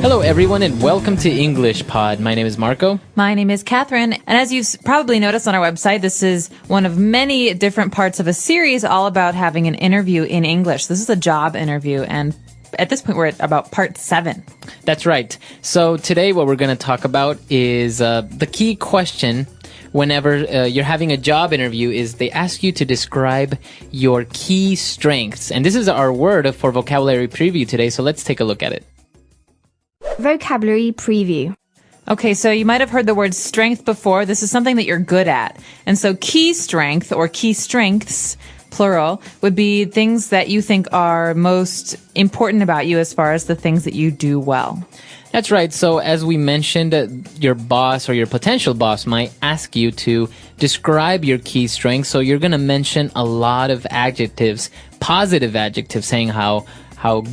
Hello, everyone, and welcome to English Pod. My name is Marco. My name is Catherine, and as you've probably noticed on our website, this is one of many different parts of a series all about having an interview in English. This is a job interview, and at this point, we're at about part 7. That's right. So today what we're going to talk about is the key question whenever you're having a job interview is they ask you to describe your key strengths. And this is our word for vocabulary preview today, so let's take a look at it. Vocabulary preview. Okay, so you might have heard the word strength before. This is something that you're good at. And so key strength or key strengths, plural, would be things that you think are most important about you as far as the things that you do well. That's right. So as we mentioned, your boss or your potential boss might ask you to describe your key strengths. So you're going to mention a lot of adjectives, positive adjectives, saying how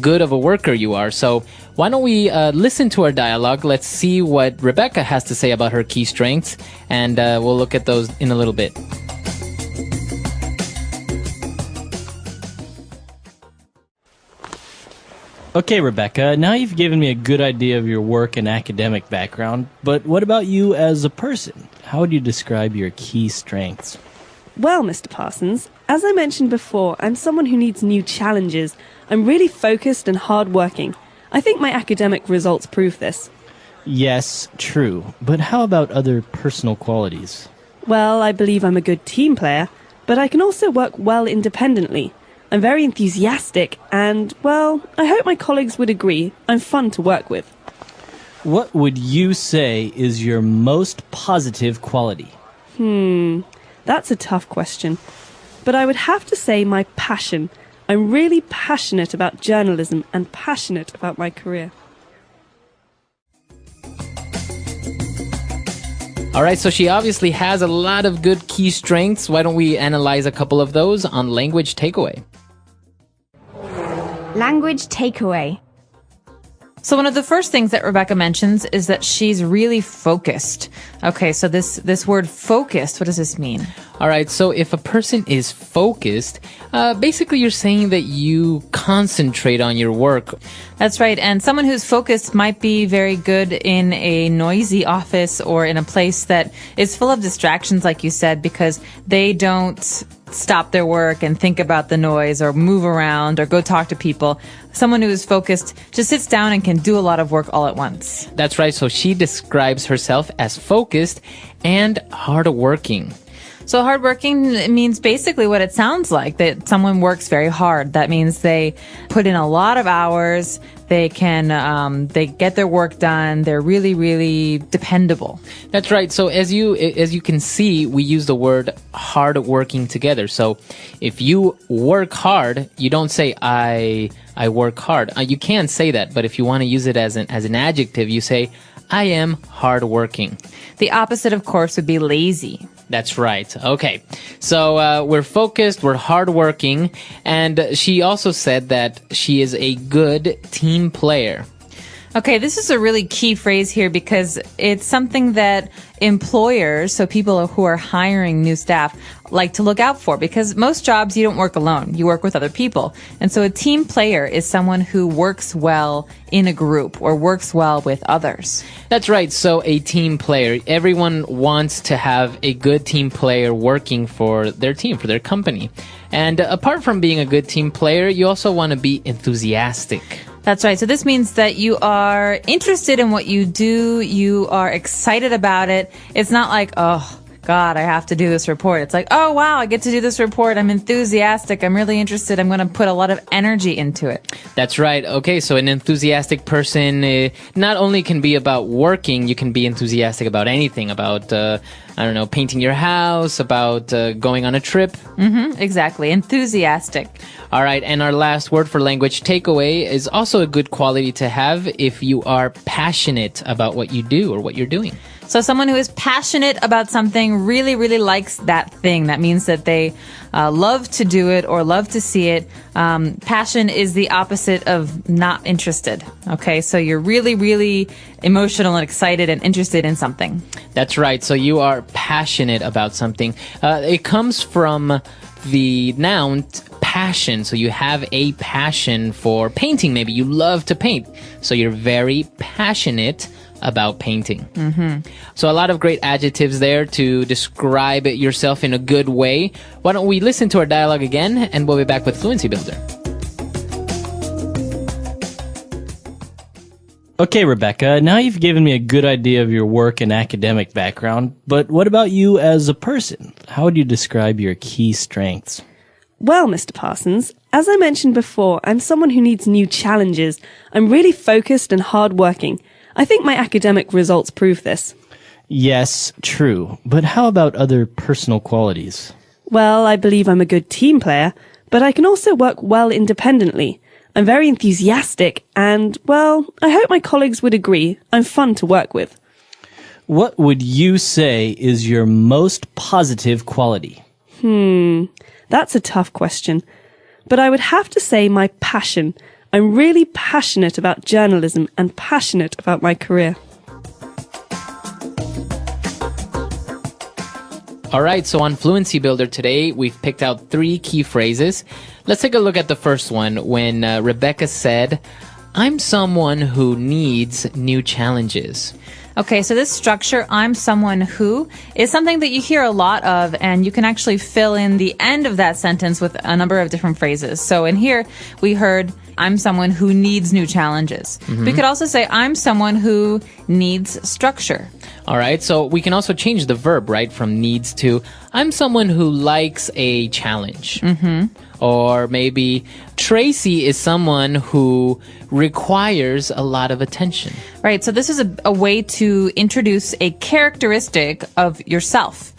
good of a worker you are. So why don't we listen to our dialogue? Let's see what Rebecca has to say about her key strengths, and we'll look at those in a little bit. Okay, Rebecca, now you've given me a good idea of your work and academic background, but what about you as a person? How would you describe your key strengths? Well, Mr. Parsons, as I mentioned before, I'm someone who needs new challenges. I'm really focused and hardworking. I think my academic results prove this. Yes, true. But how about other personal qualities? Well, I believe I'm a good team player, but I can also work well independently. I'm very enthusiastic and, well, I hope my colleagues would agree. I'm fun to work with. What would you say is your most positive quality? That's a tough question. But I would have to say my passion. I'm really passionate about journalism and passionate about my career. All right, so she obviously has a lot of good key strengths. Why don't we analyze a couple of those on Language Takeaway? Language takeaway. So one of the first things that Rebecca mentions is that she's really focused. Okay, so this word focused, what does this mean? All right, so if a person is focused, basically you're saying that you concentrate on your work. That's right, and someone who's focused might be very good in a noisy office or in a place that is full of distractions, like you said, because they don't stop their work and think about the noise or move around or go talk to people. Someone who is focused just sits down and can do a lot of work all at once. That's right, so she describes herself as focused and hardworking. So hardworking means basically what it sounds like, that someone works very hard. That means they put in a lot of hours. They can, they get their work done. They're really, really dependable. That's right. So as you can see, we use the word hardworking together. So if you work hard, you don't say I work hard. You can say that, but if you want to use it as an adjective, you say I am hardworking. The opposite, of course, would be lazy. That's right. Okay. So we're focused, we're hardworking, and she also said that she is a good team player. Okay, this is a really key phrase here because it's something that employers, so people who are hiring new staff, like to look out for, because most jobs you don't work alone, you work with other people. And so a team player is someone who works well in a group or works well with others. That's right. So a team player, everyone wants to have a good team player working for their team, for their company. And apart from being a good team player, you also want to be enthusiastic. That's right. So this means that you are interested in what you do. You are excited about it. It's not like, oh, God, I have to do this report. It's like, oh, wow, I get to do this report. I'm enthusiastic. I'm really interested. I'm going to put a lot of energy into it. That's right. Okay, so an enthusiastic person not only can be about working, you can be enthusiastic about anything, about, painting your house, about going on a trip. Exactly. Enthusiastic. All right, and our last word for language takeaway is also a good quality to have if you are passionate about what you do or what you're doing. So someone who is passionate about something really, really likes that thing. That means that they love to do it or love to see it. Passion is the opposite of not interested. Okay, so you're really, really emotional and excited and interested in something. That's right. So you are passionate about something. It comes from the noun passion. So you have a passion for painting. Maybe you love to paint. So you're very passionate about painting. So a lot of great adjectives there to describe yourself in a good way. Why don't we listen to our dialogue again, and we'll be back with Fluency Builder. Okay, Rebecca, now you've given me a good idea of your work and academic background, but what about you as a person? How would you describe your key strengths? Well, Mr. Parsons, as I mentioned before, I'm someone who needs new challenges. I'm really focused and hardworking. I think my academic results prove this. Yes, true, but how about other personal qualities? Well, I believe I'm a good team player, but I can also work well independently. I'm very enthusiastic and, well, I hope my colleagues would agree. I'm fun to work with. What would you say is your most positive quality? That's a tough question. But I would have to say my passion. I'm really passionate about journalism and passionate about my career. All right, so on Fluency Builder today, we've picked out 3 key phrases. Let's take a look at the first one when Rebecca said, I'm someone who needs new challenges. Okay, so this structure, I'm someone who, is something that you hear a lot of, and you can actually fill in the end of that sentence with a number of different phrases. So in here, we heard, I'm someone who needs new challenges. We could also say, I'm someone who needs structure. All right, so we can also change the verb, right, from needs to, I'm someone who likes a challenge. Or maybe Tracy is someone who requires a lot of attention. Right, so this is a way to introduce a characteristic of yourself.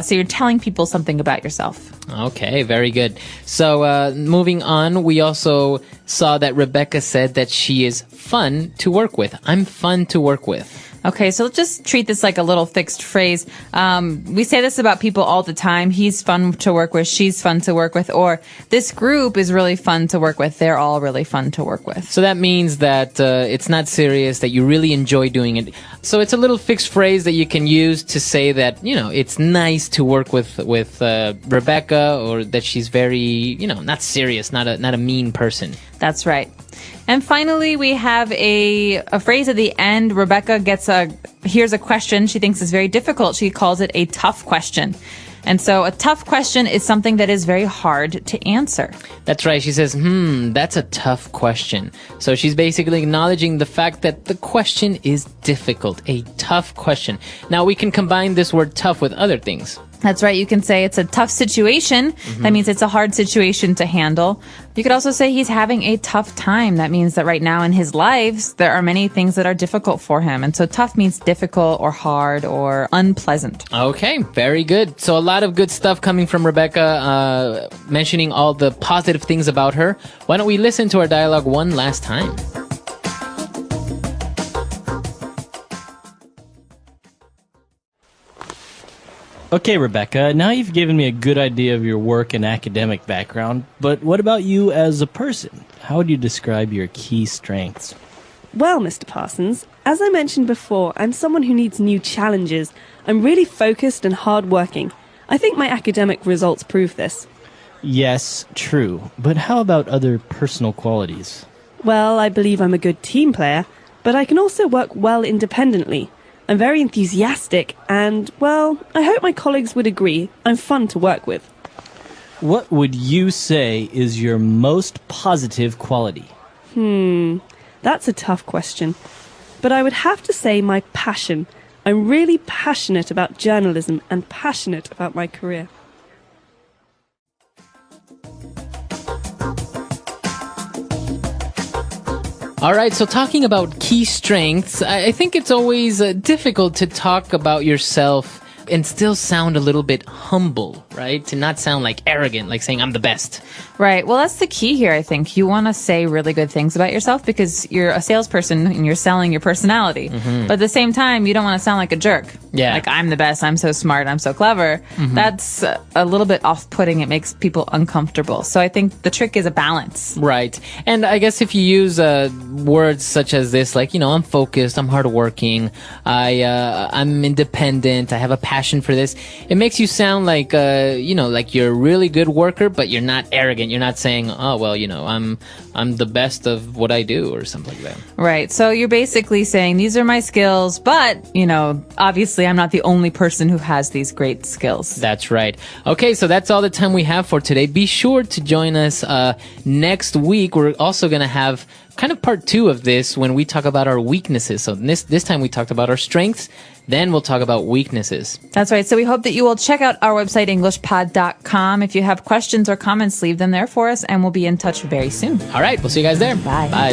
So you're telling people something about yourself. Okay, very good. So moving on, we also saw that Rebecca said that she is fun to work with. I'm fun to work with. Okay, so let's just treat this like a little fixed phrase. We say this about people all the time. He's fun to work with. She's fun to work with. Or this group is really fun to work with. They're all really fun to work with. So that means that it's not serious, that you really enjoy doing it. So it's a little fixed phrase that you can use to say that, you know, it's nice to work with Rebecca, or that she's very, you know, not serious, not a mean person. That's right. And finally, we have a phrase at the end. Rebecca here's a question she thinks is very difficult. She calls it a tough question. And so a tough question is something that is very hard to answer. That's right. She says, that's a tough question. So she's basically acknowledging the fact that the question is difficult, a tough question. Now we can combine this word tough with other things. That's right. You can say it's a tough situation. That means it's a hard situation to handle. You could also say he's having a tough time. That means that right now in his life, there are many things that are difficult for him. And so tough means difficult or hard or unpleasant. Okay, very good. So a lot of good stuff coming from Rebecca, mentioning all the positive things about her. Why don't we listen to our dialogue one last time? Okay, Rebecca, now you've given me a good idea of your work and academic background, but what about you as a person? How would you describe your key strengths? Well, Mr. Parsons, as I mentioned before, I'm someone who needs new challenges. I'm really focused and hardworking. I think my academic results prove this. Yes, true, but how about other personal qualities? Well, I believe I'm a good team player, but I can also work well independently. I'm very enthusiastic and, well, I hope my colleagues would agree. I'm fun to work with. What would you say is your most positive quality? That's a tough question. But I would have to say my passion. I'm really passionate about journalism and passionate about my career. All right, so talking about key strengths, I think it's always difficult to talk about yourself and still sound a little bit humble, right? To not sound like arrogant, like saying I'm the best. Right. Well, that's the key here, I think. You want to say really good things about yourself because you're a salesperson and you're selling your personality. But at the same time, you don't want to sound like a jerk. Yeah. Like, I'm the best, I'm so smart, I'm so clever. That's a little bit off-putting. It makes people uncomfortable. So I think the trick is a balance. Right. And I guess if you use words such as this, like, you know, I'm focused, I'm hardworking, I'm independent, I have a passion for this, it makes you sound like like you're a really good worker, but you're not arrogant. You're not saying, oh, well, I'm the best of what I do or something like that. Right. So you're basically saying these are my skills, but, obviously I'm not the only person who has these great skills. That's right. Okay, so that's all the time we have for today. Be sure to join us next week. We're also going to have kind of part 2 of this when we talk about our weaknesses. So this time we talked about our strengths. Then we'll talk about weaknesses. That's right. So we hope that you will check out our website, EnglishPod.com. If you have questions or comments, leave them there for us, and we'll be in touch very soon. All right. We'll see you guys there. Bye. Bye.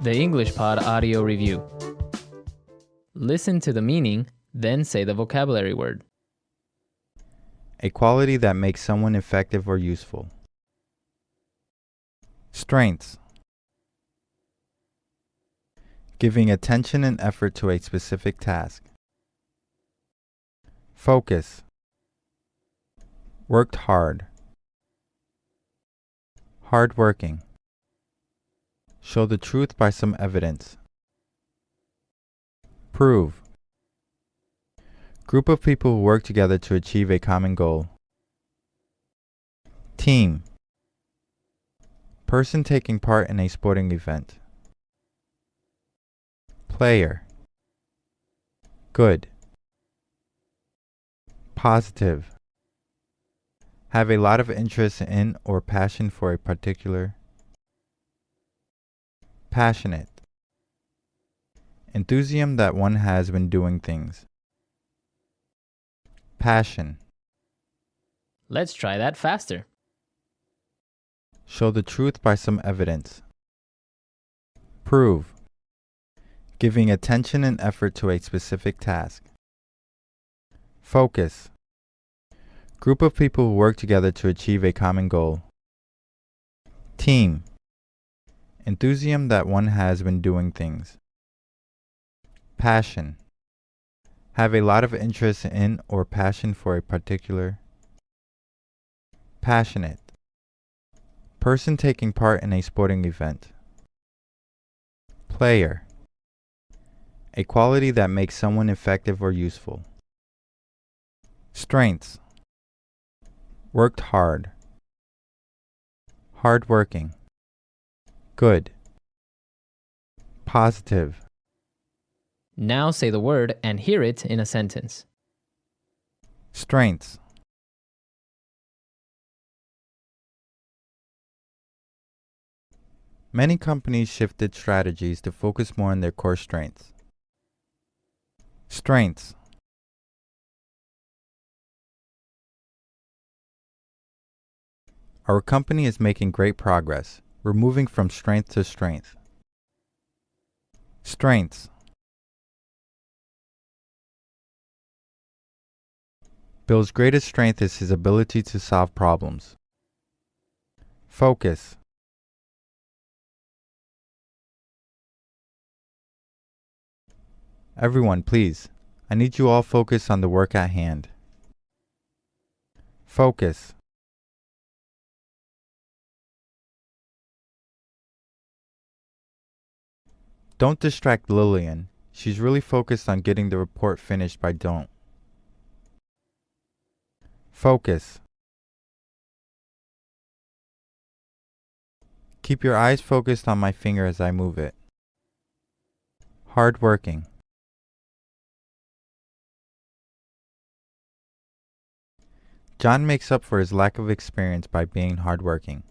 The English Pod Audio Review. Listen to the meaning, then say the vocabulary word. A quality that makes someone effective or useful. Strengths. Giving attention and effort to a specific task. Focus. Worked hard. Hardworking. Show the truth by some evidence. Prove. Group of people who work together to achieve a common goal. Team. Person taking part in a sporting event. Player. Good. Positive. Have a lot of interest in or passion for a particular. Passionate. Enthusiasm that one has when doing things. Passion. Let's try that faster. Show the truth by some evidence. Prove. Giving attention and effort to a specific task. Focus. Group of people who work together to achieve a common goal. Team. Enthusiasm that one has when doing things. Passion. Have a lot of interest in or passion for a particular. Passionate. Person taking part in a sporting event. Player. A quality that makes someone effective or useful. Strengths. Worked hard. Hardworking. Good. Positive. Now say the word and hear it in a sentence. Strengths. Many companies shifted strategies to focus more on their core strengths. Strengths. Our company is making great progress. We're moving from strength to strength. Strengths. Bill's greatest strength is his ability to solve problems. Focus. Everyone, please. I need you all focused on the work at hand. Focus. Don't distract Lillian. She's really focused on getting the report finished by don't. Focus. Keep your eyes focused on my finger as I move it. Hardworking. John makes up for his lack of experience by being hardworking.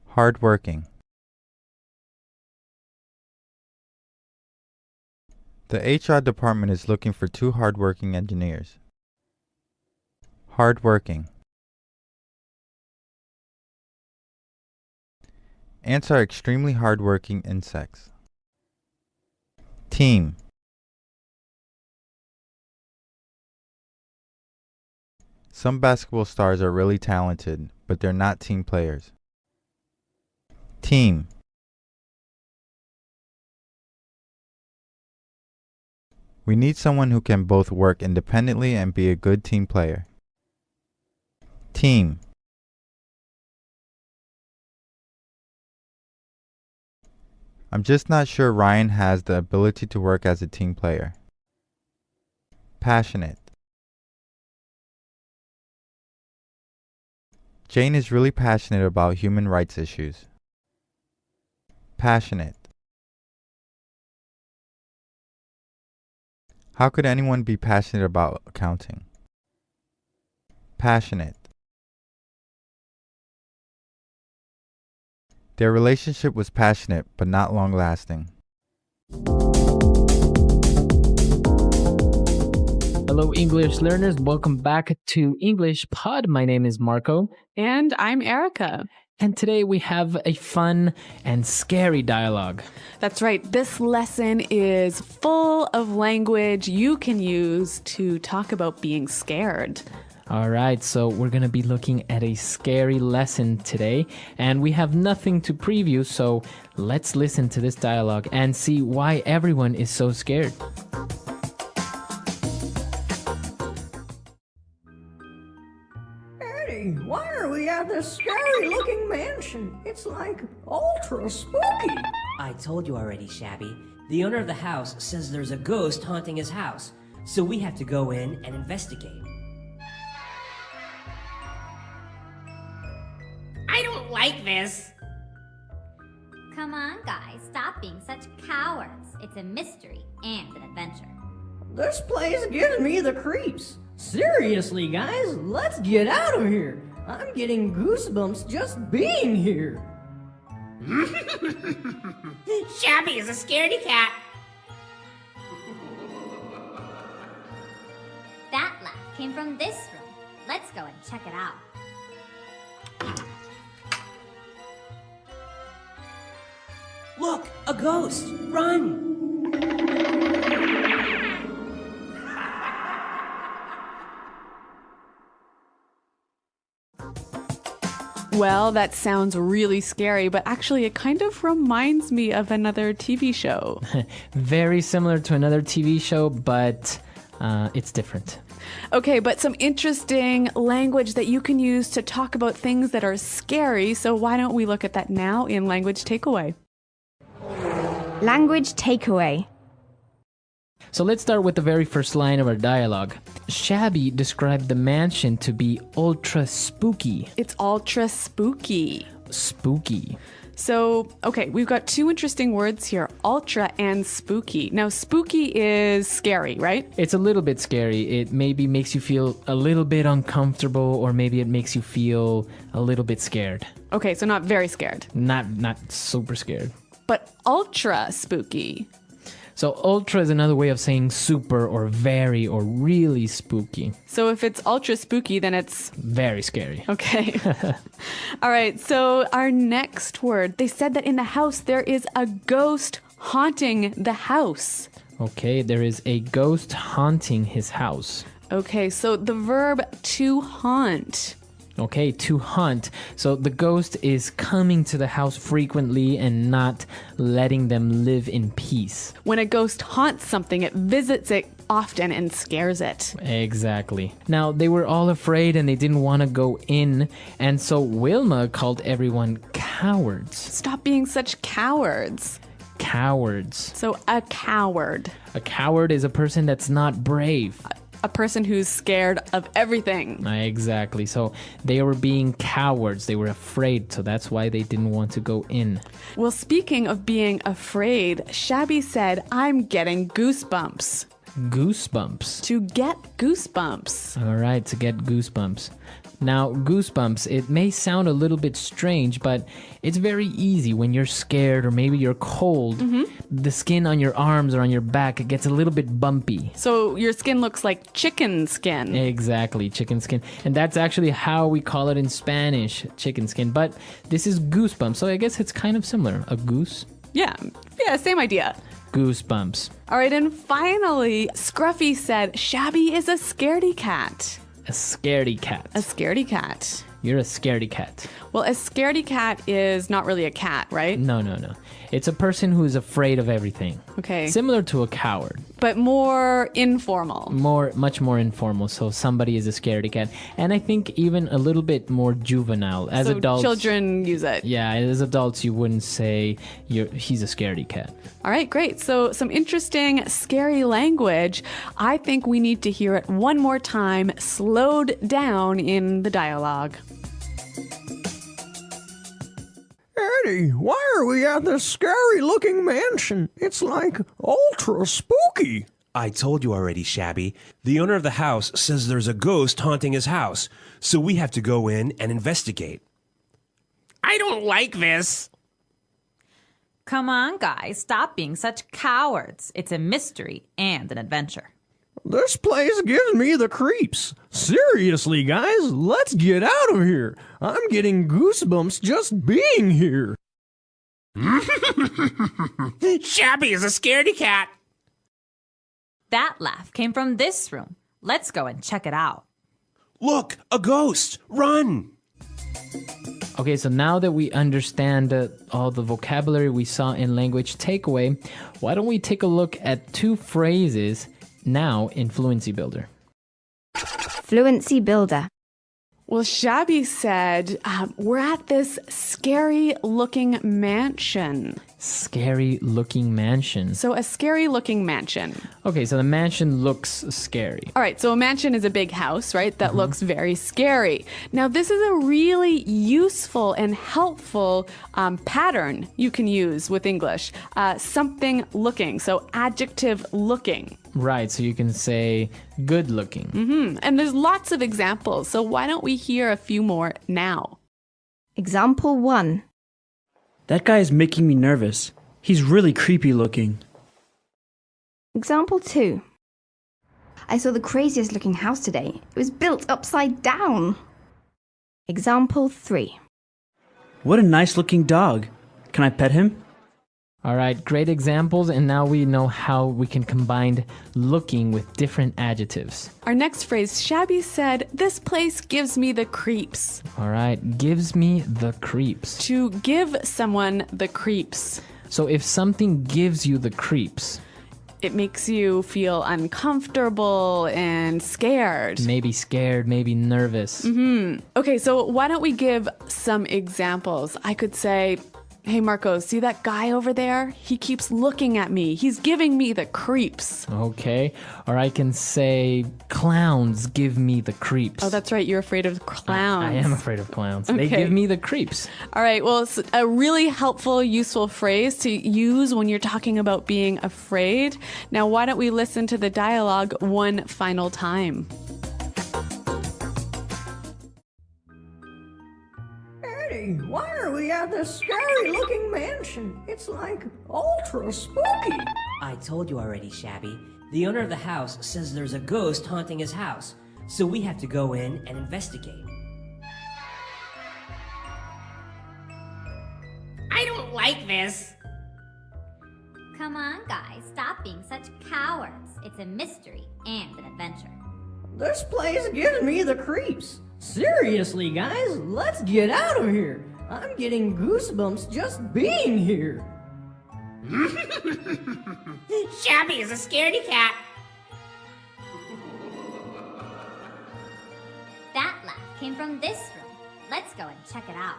Hardworking. The HR department is looking for 2 hardworking engineers. Hardworking. Ants are extremely hardworking insects. Team. Some basketball stars are really talented, but they're not team players. Team. We need someone who can both work independently and be a good team player. Team. I'm just not sure Ryan has the ability to work as a team player. Passionate. Jane is really passionate about human rights issues. Passionate. How could anyone be passionate about accounting? Passionate. Their relationship was passionate but not long-lasting. Hello, English learners. Welcome back to English Pod. My name is Marco. And I'm Erica. And today we have a fun and scary dialogue. That's right. This lesson is full of language you can use to talk about being scared. All right, so we're going to be looking at a scary lesson today, and we have nothing to preview, so let's listen to this dialogue and see why everyone is so scared. Eddie, why are we at this scary-looking mansion? It's like ultra spooky. I told you already, Shabby. The owner of the house says there's a ghost haunting his house, so we have to go in and investigate. I don't like this. Come on, guys, stop being such cowards. It's a mystery and an adventure. This place gives me the creeps. Seriously, guys, let's get out of here. I'm getting goosebumps just being here. Shabby is a scaredy cat. That laugh came from this room. Let's go and check it out. Look, a ghost! Run! Well, that sounds really scary, but actually it kind of reminds me of another TV show. Very similar to another TV show, but it's different. Okay, but some interesting language that you can use to talk about things that are scary. So why don't we look at that now in Language Takeaway? Language takeaway. So let's start with the very first line of our dialogue. Shabby described the mansion to be ultra spooky. It's ultra spooky. Spooky. So, okay, we've got two interesting words here, ultra and spooky. Now, spooky is scary, right? It's a little bit scary. It maybe makes you feel a little bit uncomfortable, or maybe it makes you feel a little bit scared. Okay, so not very scared. Not super scared. But ultra spooky. So ultra is another way of saying super or very or really spooky. So if it's ultra spooky, then it's very scary. Okay. All right. So our next word, they said that in the house there is a ghost haunting the house. Okay, there is a ghost haunting his house. Okay, so the verb to haunt. Okay, to hunt. So the ghost is coming to the house frequently and not letting them live in peace. When a ghost haunts something, it visits it often and scares it. Exactly. Now, they were all afraid and they didn't want to go in, and so Wilma called everyone cowards. Stop being such cowards. Cowards. So a coward. A coward is a person that's not brave. A person who's scared of everything. Exactly. So they were being cowards. They were afraid. So that's why they didn't want to go in. Well, speaking of being afraid, Shabby said, I'm getting goosebumps. Goosebumps. To get goosebumps. All right, to get goosebumps. Now, goosebumps, it may sound a little bit strange, but it's very easy when you're scared or maybe you're cold. The skin on your arms or on your back, it gets a little bit bumpy. So your skin looks like chicken skin. Exactly, chicken skin. And that's actually how we call it in Spanish, chicken skin. But this is goosebumps, so I guess it's kind of similar. A goose? Yeah, same idea. Goosebumps. All right, and finally, Scruffy said, Shabby is a scaredy cat. A scaredy cat. A scaredy cat. You're a scaredy cat. Well, a scaredy cat is not really a cat, right? No. It's a person who's afraid of everything. Okay. Similar to a coward. But more informal. Much more informal. So somebody is a scaredy cat. And I think even a little bit more juvenile. As So adults, children use it. yeah, as adults, you wouldn't say he's a scaredy cat. All right, great. So some interesting, scary language. I think we need to hear it one more time, slowed down in the dialogue. Eddie, why are we at this scary-looking mansion? It's like ultra spooky. I told you already, Shabby. The owner of the house says there's a ghost haunting his house, so we have to go in and investigate. I don't like this. Come on, guys, stop being such cowards. It's a mystery and an adventure. This place gives me the creeps. Seriously, guys, let's get out of here. I'm getting goosebumps just being here. Shabby is a scaredy cat. That laugh came from this room. Let's go and check it out. Look, a ghost! Run! Okay, so now that we understand all the vocabulary we saw in language takeaway, why don't we take a look at 2 phrases now in Fluency Builder? Fluency Builder. Well, Shabby said, we're at this scary-looking mansion. Scary-looking mansion. So a scary-looking mansion. Okay, so the mansion looks scary. All right, so a mansion is a big house, right, that looks very scary. Now, this is a really useful and helpful pattern you can use with English. Something looking, so adjective looking. Right, so you can say good looking. And there's lots of examples, so why don't we hear a few more now? Example 1. That guy is making me nervous. He's really creepy looking. Example 2. I saw the craziest looking house today. It was built upside down. Example 3. What a nice looking dog. Can I pet him? All right, great examples, and now we know how we can combine looking with different adjectives. Our next phrase, Shabby said, this place gives me the creeps. All right, gives me the creeps. To give someone the creeps. So if something gives you the creeps, it makes you feel uncomfortable and scared. Maybe nervous. Okay, so why don't we give some examples? I could say, hey, Marco, see that guy over there? He keeps looking at me. He's giving me the creeps. Okay. Or I can say, clowns give me the creeps. Oh, that's right. You're afraid of clowns. I am afraid of clowns. Okay. They give me the creeps. All right. Well, it's a really helpful, useful phrase to use when you're talking about being afraid. Now, why don't we listen to the dialogue one final time? Eddie, why are we at this scary-looking mansion? It's like ultra spooky. I told you already, Shabby. The owner of the house says there's a ghost haunting his house, so we have to go in and investigate. I don't like this. Come on, guys, stop being such cowards. It's a mystery and an adventure. This place gives me the creeps. Seriously, guys, let's get out of here. I'm getting goosebumps just being here. Shabby is a scaredy cat. That laugh came from this room. Let's go and check it out.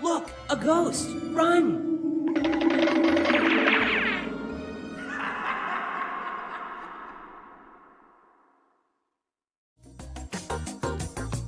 Look, a ghost! Run!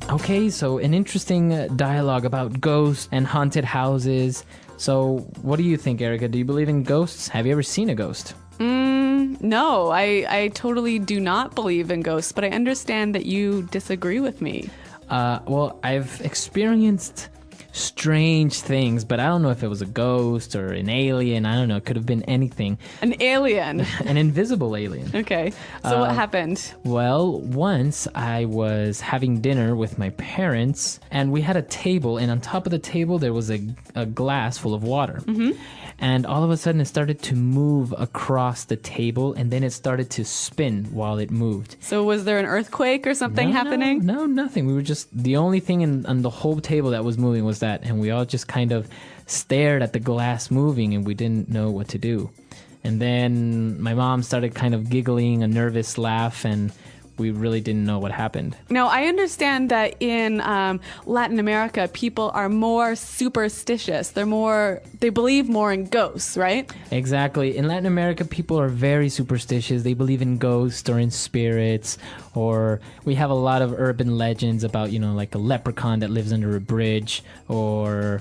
Okay, so an interesting dialogue about ghosts and haunted houses. So what do you think, Erica? Do you believe in ghosts? Have you ever seen a ghost? No, I totally do not believe in ghosts, but I understand that you disagree with me. Well, I've experienced strange things, but I don't know if it was a ghost or an alien. I don't know. It could have been anything. An alien. An invisible alien. Okay. So what happened? Well, once I was having dinner with my parents, and we had a table, and on top of the table there was a glass full of water. And all of a sudden it started to move across the table, and then it started to spin while it moved. So was there an earthquake or something happening? No, nothing. We were just, the only thing on the whole table that was moving was that, and we all just kind of stared at the glass moving, and we didn't know what to do. And then my mom started kind of giggling, a nervous laugh, and we really didn't know what happened. Now, I understand that in Latin America, people are more superstitious. They believe more in ghosts, right? Exactly. In Latin America, people are very superstitious. They believe in ghosts or in spirits, or we have a lot of urban legends about, like a leprechaun that lives under a bridge, or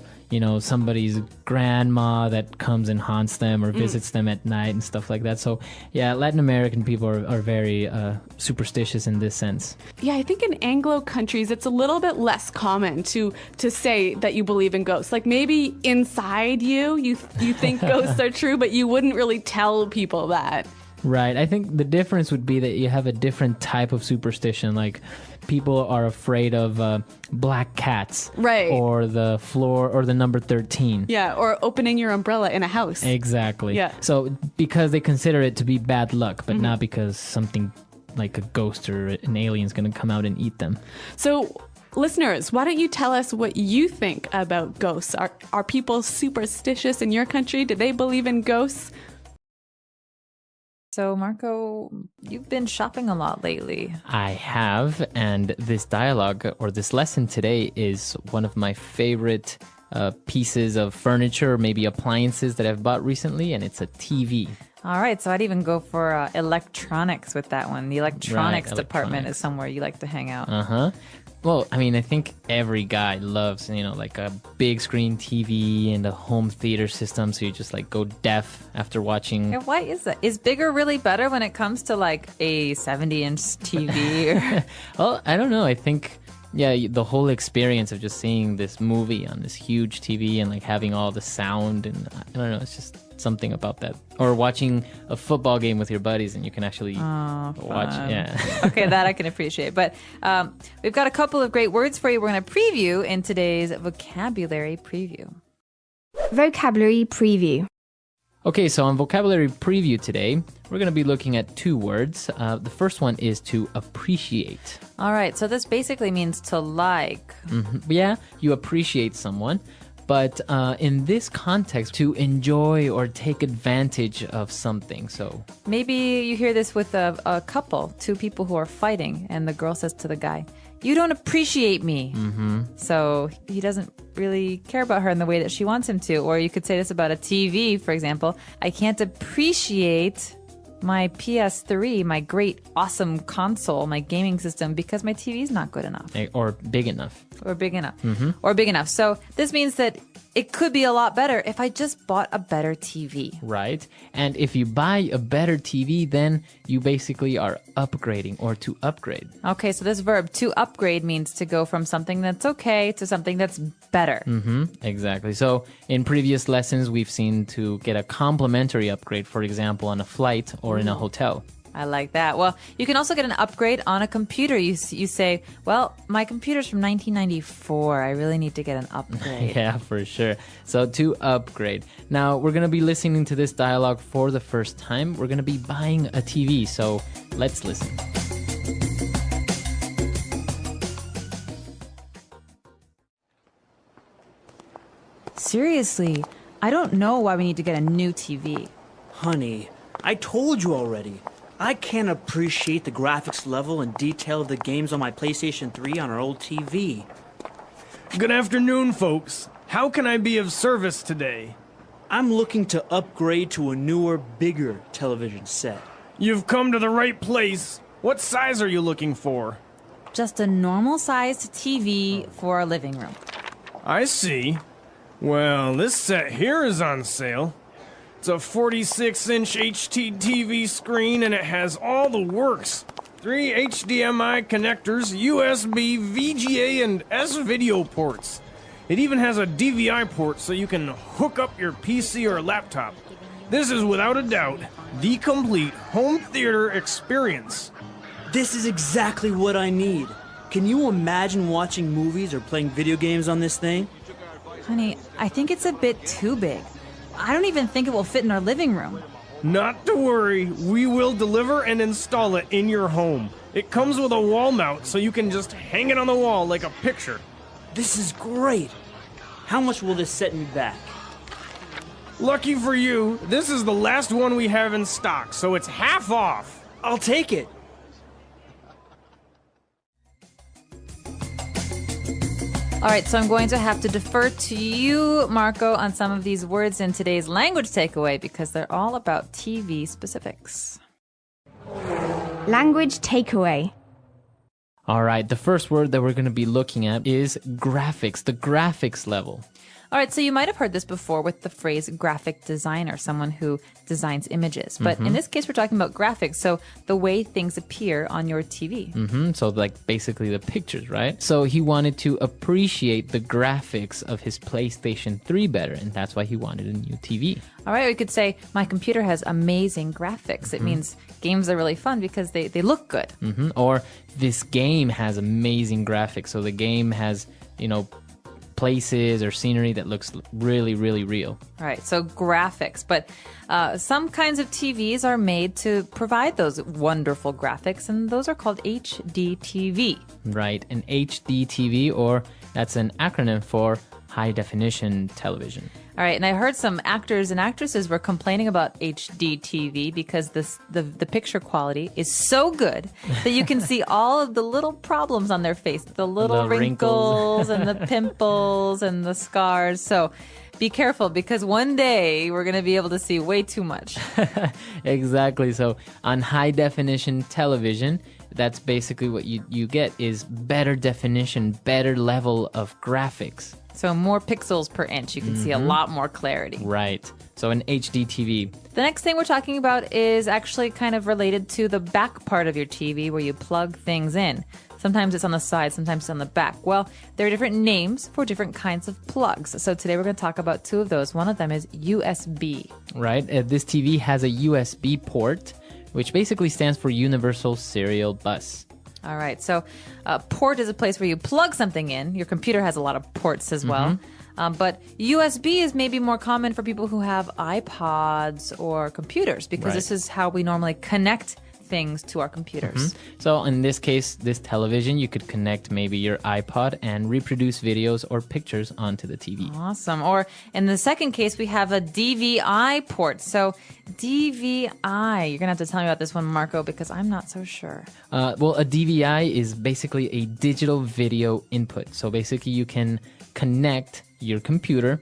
somebody's grandma that comes and haunts them or visits them at night and stuff like that. So, yeah, Latin American people are very superstitious in this sense. Yeah, I think in Anglo countries, it's a little bit less common to say that you believe in ghosts. Like maybe inside you think ghosts are true, but you wouldn't really tell people that. Right. I think the difference would be that you have a different type of superstition. Like people are afraid of black cats. Right. Or the floor or the number 13. Yeah, or opening your umbrella in a house. Exactly. Yeah. So because they consider it to be bad luck, but not because something like a ghost or an alien is going to come out and eat them. So listeners, why don't you tell us what you think about ghosts? Are people superstitious in your country? Do they believe in ghosts? So, Marco, you've been shopping a lot lately. I have, and this dialogue or this lesson today is one of my favorite pieces of furniture, or maybe appliances that I've bought recently, and it's a TV. All right, so I'd even go for electronics with that one. The electronics department is somewhere you like to hang out. Uh-huh. Well, I mean, I think every guy loves, like a big screen TV and a home theater system, so you just like go deaf after watching. Yeah, why is that? Is bigger really better when it comes to like a 70-inch TV? Well, I don't know. I think, the whole experience of just seeing this movie on this huge TV and like having all the sound, and I don't know, it's just something about that. Or watching a football game with your buddies and you can actually watch. Yeah. Okay, that I can appreciate. But we've got a couple of great words for you we're going to preview in today's vocabulary preview. Vocabulary preview. Okay, so on vocabulary preview today, we're going to be looking at two words. The first one is to appreciate. All right, so this basically means to like. Mm-hmm. Yeah, you appreciate someone. But in this context, to enjoy or take advantage of something. So maybe you hear this with a couple, two people who are fighting, and the girl says to the guy, "You don't appreciate me." Mm-hmm. So he doesn't really care about her in the way that she wants him to. Or you could say this about a TV, for example. "I can't appreciate my PS3, my great, awesome console, my gaming system, because my TV is not good enough." Or big enough. Or big enough. Mm-hmm. Or big enough. So this means that it could be a lot better if I just bought a better TV. Right. And if you buy a better TV, then you basically are upgrading or to upgrade. Okay, so this verb, to upgrade, means to go from something that's okay to something that's better. Mm-hmm. Exactly. So in previous lessons, we've seen to get a complimentary upgrade, for example, on a flight or in a hotel. I like that. Well, you can also get an upgrade on a computer. You say, well, my computer's from 1994. I really need to get an upgrade. Yeah, for sure. So to upgrade. Now, we're going to be listening to this dialogue for the first time. We're going to be buying a TV. So let's listen. Seriously, I don't know why we need to get a new TV. Honey, I told you already. I can't appreciate the graphics level and detail of the games on my PlayStation 3 on our old TV. Good afternoon, folks. How can I be of service today? I'm looking to upgrade to a newer, bigger television set. You've come to the right place. What size are you looking for? Just a normal-sized TV for our living room. I see. Well, this set here is on sale. It's a 46-inch HT TV screen, and it has all the works. 3 HDMI connectors, USB, VGA, and S-video ports. It even has a DVI port so you can hook up your PC or laptop. This is without a doubt the complete home theater experience. This is exactly what I need. Can you imagine watching movies or playing video games on this thing? Honey, I think it's a bit too big. I don't even think it will fit in our living room. Not to worry, we will deliver and install it in your home. It comes with a wall mount so you can just hang it on the wall like a picture. This is great. How much will this set me back? Lucky for you, this is the last one we have in stock, so it's half off. I'll take it. All right, so I'm going to have to defer to you, Marco, on some of these words in today's language takeaway because they're all about TV specifics. Language takeaway. All right, the first word that we're going to be looking at is graphics, the graphics level. All right, so you might have heard this before with the phrase graphic designer, someone who designs images. But in this case, we're talking about graphics, so the way things appear on your TV. So like basically the pictures, right? So he wanted to appreciate the graphics of his PlayStation 3 better, and that's why he wanted a new TV. All right, we could say, my computer has amazing graphics. It means games are really fun because they look good. Or this game has amazing graphics, so the game has, places or scenery that looks really, really real. All right, so graphics. But some kinds of TVs are made to provide those wonderful graphics, and those are called HD TV. Right, an HD TV, or that's an acronym for high definition television. All right, and I heard some actors and actresses were complaining about HD TV because the picture quality is so good that you can see all of the little problems on their face, the little wrinkles and the pimples and the scars. So be careful because one day we're going to be able to see way too much. Exactly. So on high definition television, that's basically what you get is better definition, better level of graphics. So more pixels per inch. You can see a lot more clarity. Right. So an HD TV. The next thing we're talking about is actually kind of related to the back part of your TV where you plug things in. Sometimes it's on the side, sometimes it's on the back. Well, there are different names for different kinds of plugs. So today we're going to talk about two of those. One of them is USB. Right. This TV has a USB port, which basically stands for Universal Serial Bus. All right. So port is a place where you plug something in. Your computer has a lot of ports as well. But USB is maybe more common for people who have iPods or computers because this is how we normally connect things to our computers. So in this case, this television, you could connect maybe your iPod and reproduce videos or pictures onto the TV. Awesome. Or in the second case, we have a DVI port. So DVI, you're going to have to tell me about this one, Marco, because I'm not so sure. Well, a DVI is basically a digital video input. So basically you can connect your computer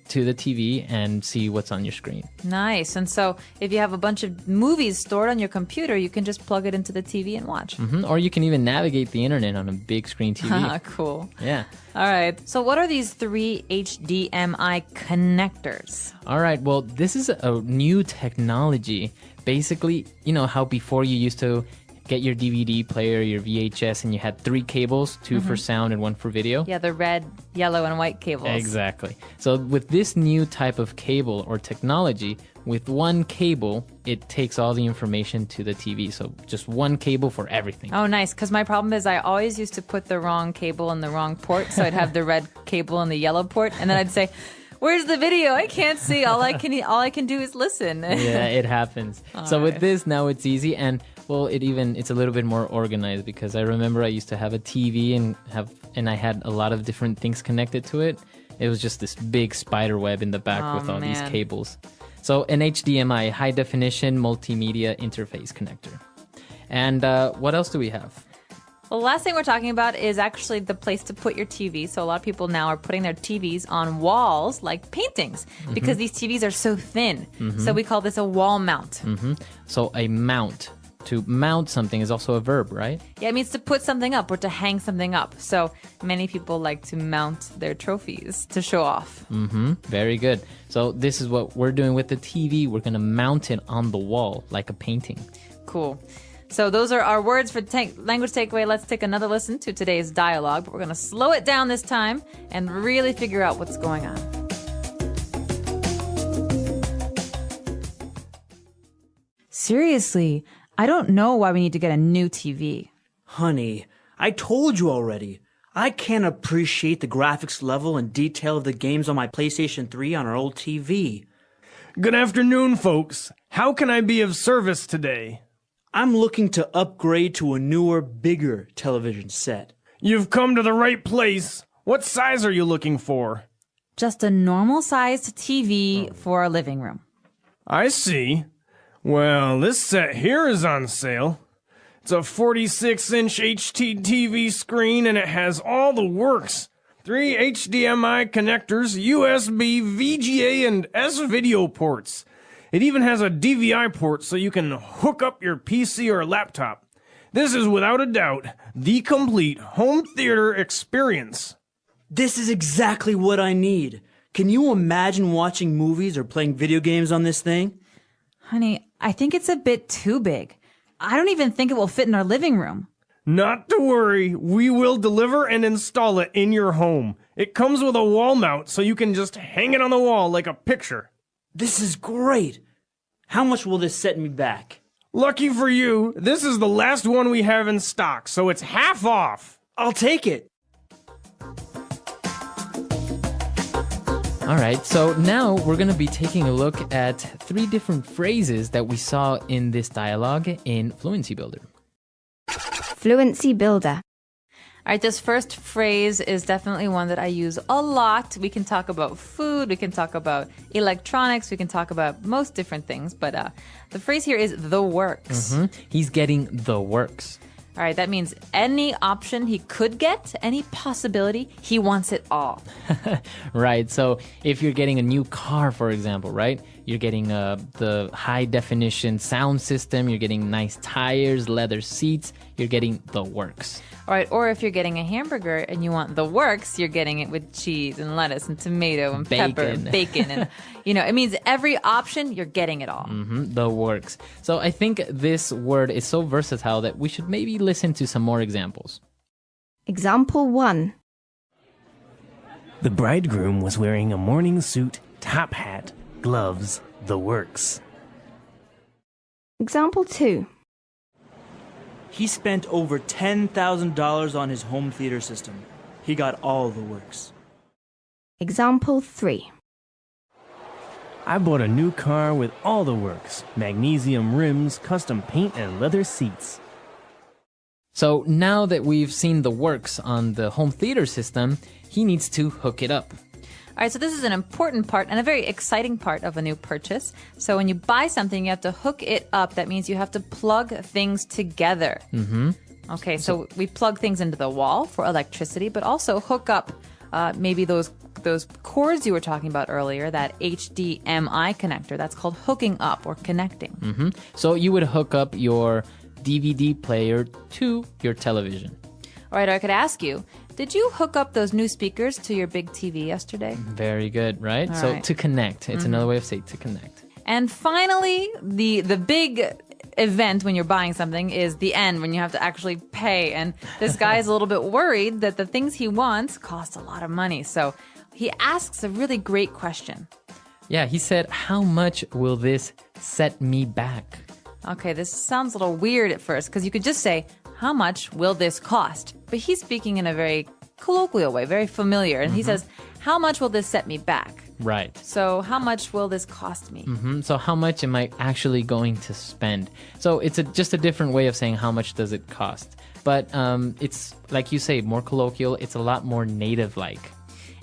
to the TV and see what's on your screen. Nice. And so if you have a bunch of movies stored on your computer, you can just plug it into the TV and watch. Or you can even navigate the internet on a big screen TV. Cool. Yeah. All right. So what are these three HDMI connectors? All right. Well, this is a new technology. Basically, you know how before you used to get your DVD player, your VHS, and you had three cables, two for sound and one for video. Yeah, the red, yellow, and white cables. Exactly. So with this new type of cable or technology, with one cable, it takes all the information to the TV. So just one cable for everything. Oh, nice. Because my problem is I always used to put the wrong cable in the wrong port. So I'd have the red cable in the yellow port. And then I'd say, where's the video? I can't see. All I can do is listen. Yeah, it happens. So with this, now it's easy. And well, it's a little bit more organized because I remember I used to have a TV and I had a lot of different things connected to it. It was just this big spider web in the back with all these cables. So an HDMI, high definition multimedia interface connector. And what else do we have? Well, the last thing we're talking about is actually the place to put your TV. So a lot of people now are putting their TVs on walls like paintings because these TVs are so thin. So we call this a wall mount. So a mount. To mount something is also a verb, right? Yeah, it means to put something up or to hang something up. So many people like to mount their trophies to show off. Very good. So this is what we're doing with the TV. We're going to mount it on the wall like a painting. Cool. So those are our words for language takeaway. Let's take another listen to today's dialogue, but we're going to slow it down this time and really figure out what's going on. Seriously, I don't know why we need to get a new TV. Honey, I told you already. I can't appreciate the graphics level and detail of the games on my PlayStation 3 on our old TV. Good afternoon, folks. How can I be of service today? I'm looking to upgrade to a newer, bigger television set. You've come to the right place. What size are you looking for? Just a normal-sized TV for a living room. I see. Well, this set here is on sale. It's a 46-inch HD TV screen and it has all the works. 3 HDMI connectors, USB, VGA, and S-video ports. It even has a DVI port so you can hook up your PC or laptop. This is without a doubt the complete home theater experience. This is exactly what I need. Can you imagine watching movies or playing video games on this thing? Honey, I think it's a bit too big. I don't even think it will fit in our living room. Not to worry, we will deliver and install it in your home. It comes with a wall mount so you can just hang it on the wall like a picture. This is great. How much will this set me back? Lucky for you, this is the last one we have in stock, so it's half off. I'll take it. All right, so now we're going to be taking a look at 3 different phrases that we saw in this dialogue in Fluency Builder. Fluency Builder. All right, this first phrase is definitely one that I use a lot. We can talk about food, we can talk about electronics, we can talk about most different things, but the phrase here is the works. He's getting the works. All right, that means any option he could get, any possibility, he wants it all. Right, so if you're getting a new car, for example, right? You're getting the high-definition sound system, you're getting nice tires, leather seats, you're getting the works. All right, or if you're getting a hamburger and you want the works, you're getting it with cheese and lettuce and tomato and pepper and bacon. And, it means every option, you're getting it all. The works. So I think this word is so versatile that we should maybe listen to some more examples. Example 1. The bridegroom was wearing a morning suit, top hat, gloves, the works. Example 2. He spent over $10,000 on his home theater system. He got all the works. Example 3. I bought a new car with all the works. Magnesium rims, custom paint, and leather seats. So now that we've seen the works on the home theater system, he needs to hook it up. All right, so this is an important part and a very exciting part of a new purchase. So when you buy something, you have to hook it up. That means you have to plug things together. Okay, so we plug things into the wall for electricity, but also hook up maybe those cords you were talking about earlier, that HDMI connector. That's called hooking up or connecting. So you would hook up your DVD player to your television. All right, I could ask you, did you hook up those new speakers to your big TV yesterday? Very good, right? All So right. to connect. It's another way of saying to connect. And finally, the big event when you're buying something is the end, when you have to actually pay. And this guy is a little bit worried that the things he wants cost a lot of money. So he asks a really great question. Yeah, he said, how much will this set me back? Okay, this sounds a little weird at first because you could just say, how much will this cost? But he's speaking in a very colloquial way, very familiar. And he says, how much will this set me back? Right. So how much will this cost me? So how much am I actually going to spend? So it's just a different way of saying how much does it cost. But it's, like you say, more colloquial. It's a lot more native-like.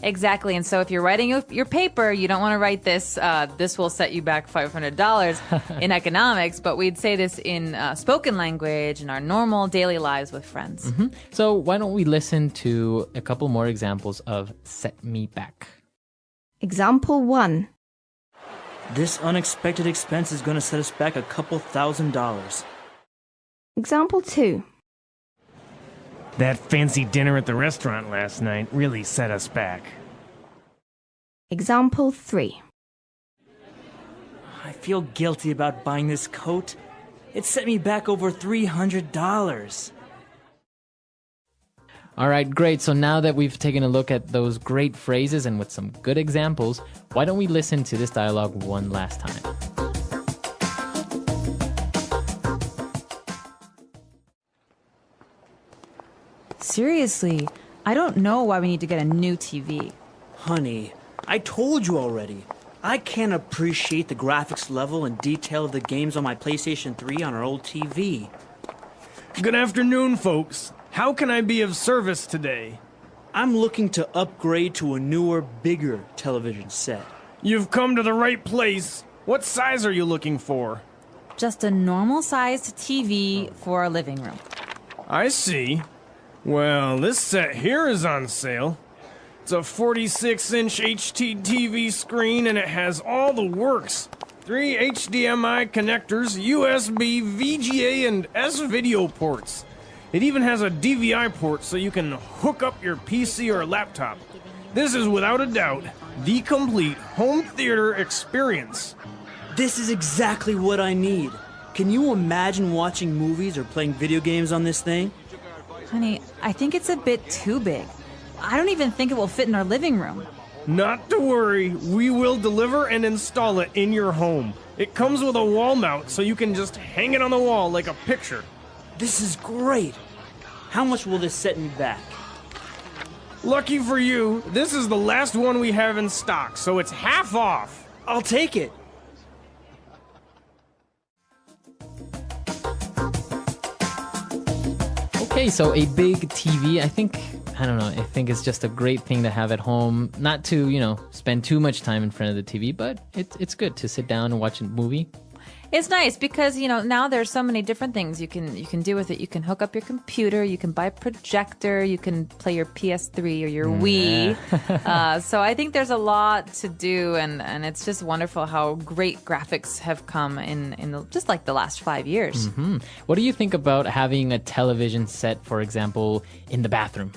Exactly. And so if you're writing your paper, you don't want to write this, this will set you back $500 in economics, but we'd say this in spoken language in our normal daily lives with friends. So why don't we listen to a couple more examples of set me back. Example 1. This unexpected expense is going to set us back a couple $1,000s. Example 2. That fancy dinner at the restaurant last night really set us back. Example 3. I feel guilty about buying this coat. It set me back over $300. All right, great. So now that we've taken a look at those great phrases and with some good examples, why don't we listen to this dialogue one last time? Seriously, I don't know why we need to get a new TV. Honey, I told you already. I can't appreciate the graphics level and detail of the games on my PlayStation 3 on our old TV. Good afternoon, folks. How can I be of service today? I'm looking to upgrade to a newer, bigger television set. You've come to the right place. What size are you looking for? Just a normal-sized TV for our living room. I see. Well, this set here is on sale. It's a 46-inch HD TV screen and it has all the works. 3 HDMI connectors, USB, VGA, and S-video ports. It even has a DVI port so you can hook up your PC or laptop. This is without a doubt the complete home theater experience. This is exactly what I need. Can you imagine watching movies or playing video games on this thing? Honey, I think it's a bit too big. I don't even think it will fit in our living room. Not to worry, we will deliver and install it in your home. It comes with a wall mount so you can just hang it on the wall like a picture. This is great. How much will this set me back? Lucky for you, this is the last one we have in stock, so it's half off. I'll take it. Okay, so a big TV, I think it's just a great thing to have at home. Not to, spend too much time in front of the TV, but it's good to sit down and watch a movie. It's nice because, now there's so many different things you can do with it. You can hook up your computer, you can buy a projector, you can play your PS3 or your Wii. So I think there's a lot to do, and it's just wonderful how great graphics have come in just like the last 5 years. Mm-hmm. What do you think about having a television set, for example, in the bathroom?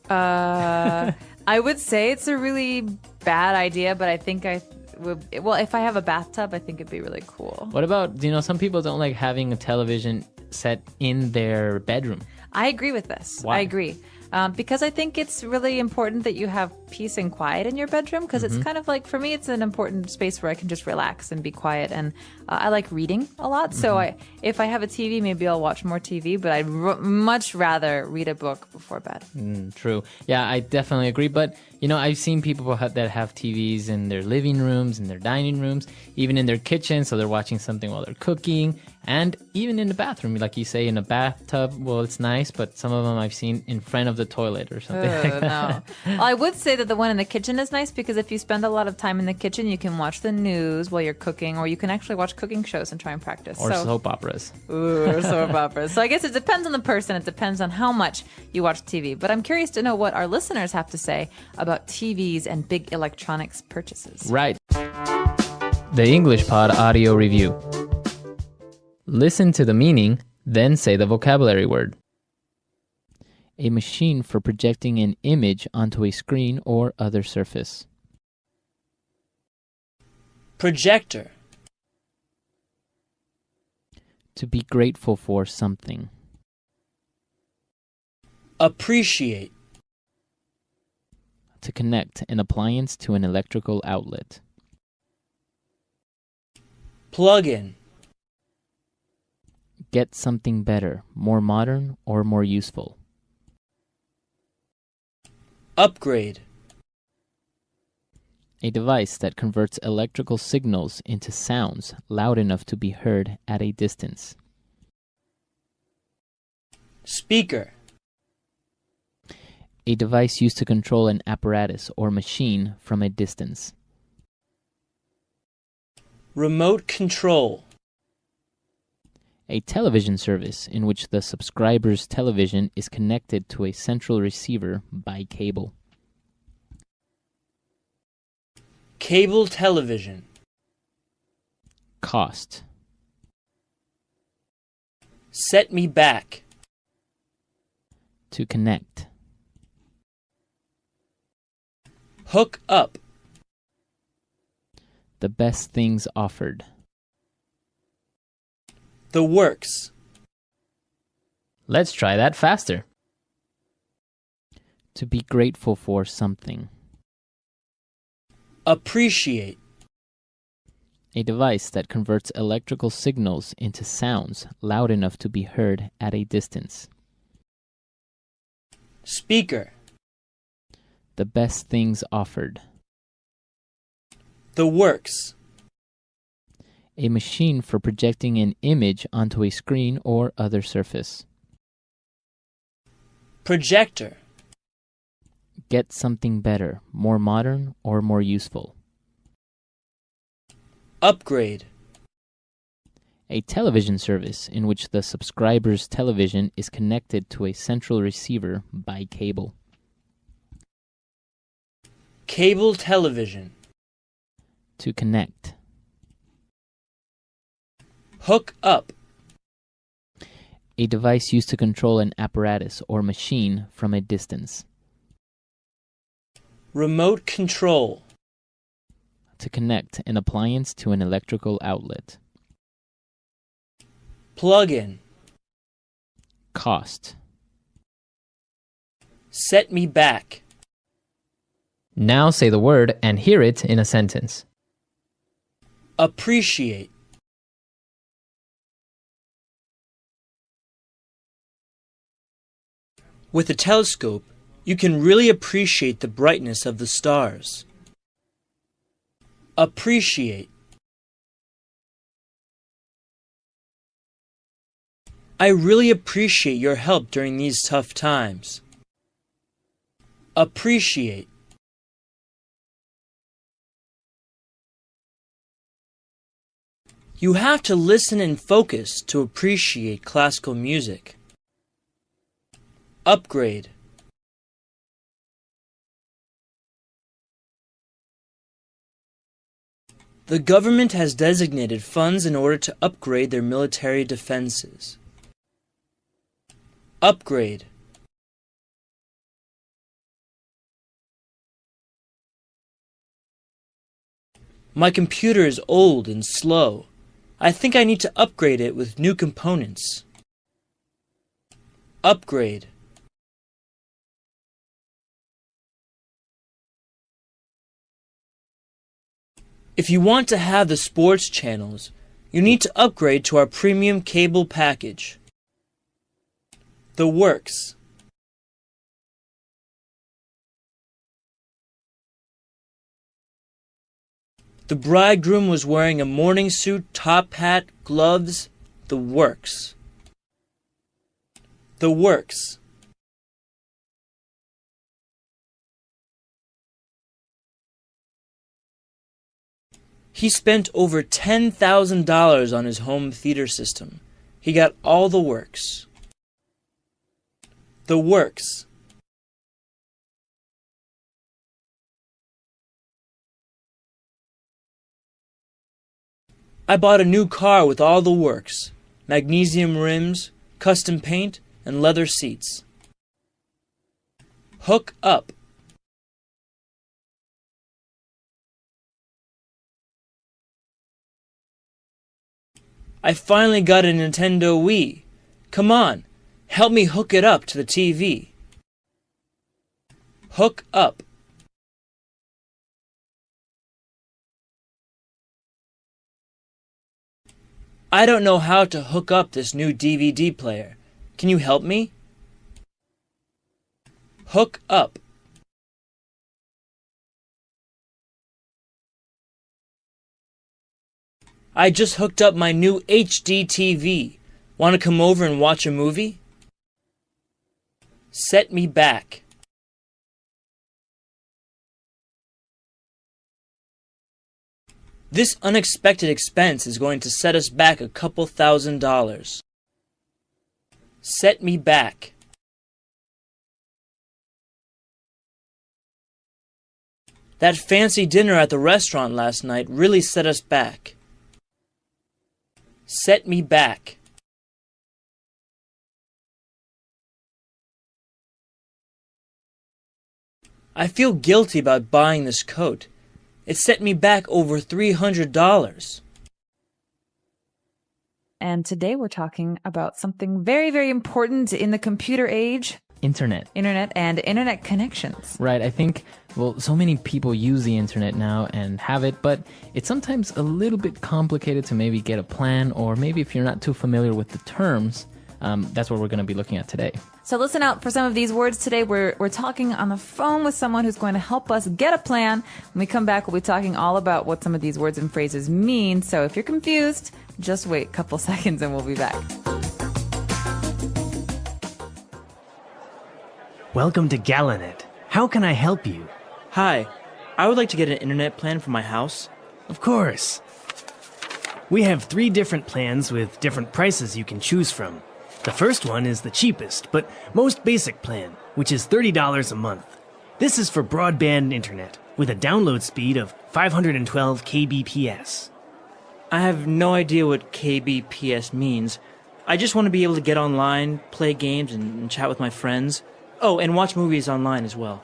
I would say it's a really bad idea, but I think if I have a bathtub, I think it'd be really cool. What about, some people don't like having a television set in their bedroom. I agree with this. Why? I agree. Because I think it's really important that you have peace and quiet in your bedroom, because it's kind of like, for me, it's an important space where I can just relax and be quiet. And I like reading a lot. So if I have a TV, maybe I'll watch more TV, but I'd much rather read a book before bed. True. Yeah, I definitely agree. But, I've seen people that have TVs in their living rooms, in their dining rooms, even in their kitchen. So they're watching something while they're cooking. And even in the bathroom, like you say, in a bathtub, well, it's nice, but some of them I've seen in front of the toilet or something like that. No. Well, I would say that the one in the kitchen is nice because if you spend a lot of time in the kitchen, you can watch the news while you're cooking, or you can actually watch cooking shows and try and practice. Or soap operas. Or soap operas. So I guess it depends on the person. It depends on how much you watch TV. But I'm curious to know what our listeners have to say about TVs and big electronics purchases. Right. The English Pod Audio Review. Listen to the meaning, then say the vocabulary word. A machine for projecting an image onto a screen or other surface. Projector. To be grateful for something. Appreciate. To connect an appliance to an electrical outlet. Plug in. Get something better, more modern, or more useful. Upgrade. A device that converts electrical signals into sounds loud enough to be heard at a distance. Speaker. A device used to control an apparatus or machine from a distance. Remote control. A television service in which the subscriber's television is connected to a central receiver by cable. Cable television. Cost. Set me back. To connect. Hook up. The best things offered. The works. Let's try that faster. To be grateful for something. Appreciate. A device that converts electrical signals into sounds loud enough to be heard at a distance. Speaker. The best things offered. The works. A machine for projecting an image onto a screen or other surface. Projector. Get something better, more modern, or more useful. Upgrade. A television service in which the subscriber's television is connected to a central receiver by cable. Cable television. To connect. Hook up. A device used to control an apparatus or machine from a distance. Remote control. To connect an appliance to an electrical outlet. Plug-in. Cost. Set me back. Now say the word and hear it in a sentence. Appreciate. With a telescope, you can really appreciate the brightness of the stars. Appreciate. I really appreciate your help during these tough times. Appreciate. You have to listen and focus to appreciate classical music. Upgrade. The government has designated funds in order to upgrade their military defenses. Upgrade. My computer is old and slow. I think I need to upgrade it with new components. Upgrade. If you want to have the sports channels, you need to upgrade to our premium cable package. The works. The bridegroom was wearing a morning suit, top hat, gloves. The works. The works. He spent over $10,000 on his home theater system. He got all the works. The works. I bought a new car with all the works. Magnesium rims, custom paint, and leather seats. Hook up. I finally got a Nintendo Wii. Come on, help me hook it up to the TV. Hook up. I don't know how to hook up this new DVD player. Can you help me? Hook up. I just hooked up my new HD TV. Want to come over and watch a movie? Set me back. This unexpected expense is going to set us back a couple $1,000. Set me back. That fancy dinner at the restaurant last night really set us back. Set me back. I feel guilty about buying this coat. It set me back over $300. And today we're talking about something very, very important in the computer age. Internet and internet connections. Right. I think, well, so many people use the internet now and have it, but it's sometimes a little bit complicated to maybe get a plan, or maybe if you're not too familiar with the terms, that's what we're going to be looking at today. So listen out for some of these words today. We're talking on the phone with someone who's going to help us get a plan. When we come back, we'll be talking all about what some of these words and phrases mean. So if you're confused, just wait a couple seconds and we'll be back. Welcome to Galanet. How can I help you? Hi, I would like to get an internet plan for my house. Of course. We have 3 different plans with different prices you can choose from. The first one is the cheapest, but most basic plan, which is $30 a month. This is for broadband internet, with a download speed of 512 kbps. I have no idea what kbps means. I just want to be able to get online, play games, and chat with my friends. Oh, and watch movies online as well.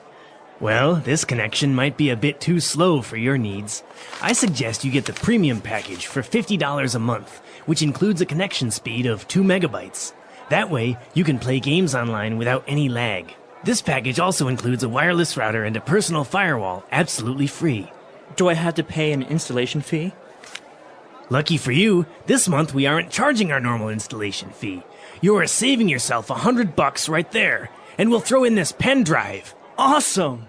Well, this connection might be a bit too slow for your needs. I suggest you get the premium package for $50 a month, which includes a connection speed of 2 megabytes. That way, you can play games online without any lag. This package also includes a wireless router and a personal firewall, absolutely free. Do I have to pay an installation fee? Lucky for you, this month we aren't charging our normal installation fee. You are saving yourself $100 right there, and we'll throw in this pen drive. Awesome!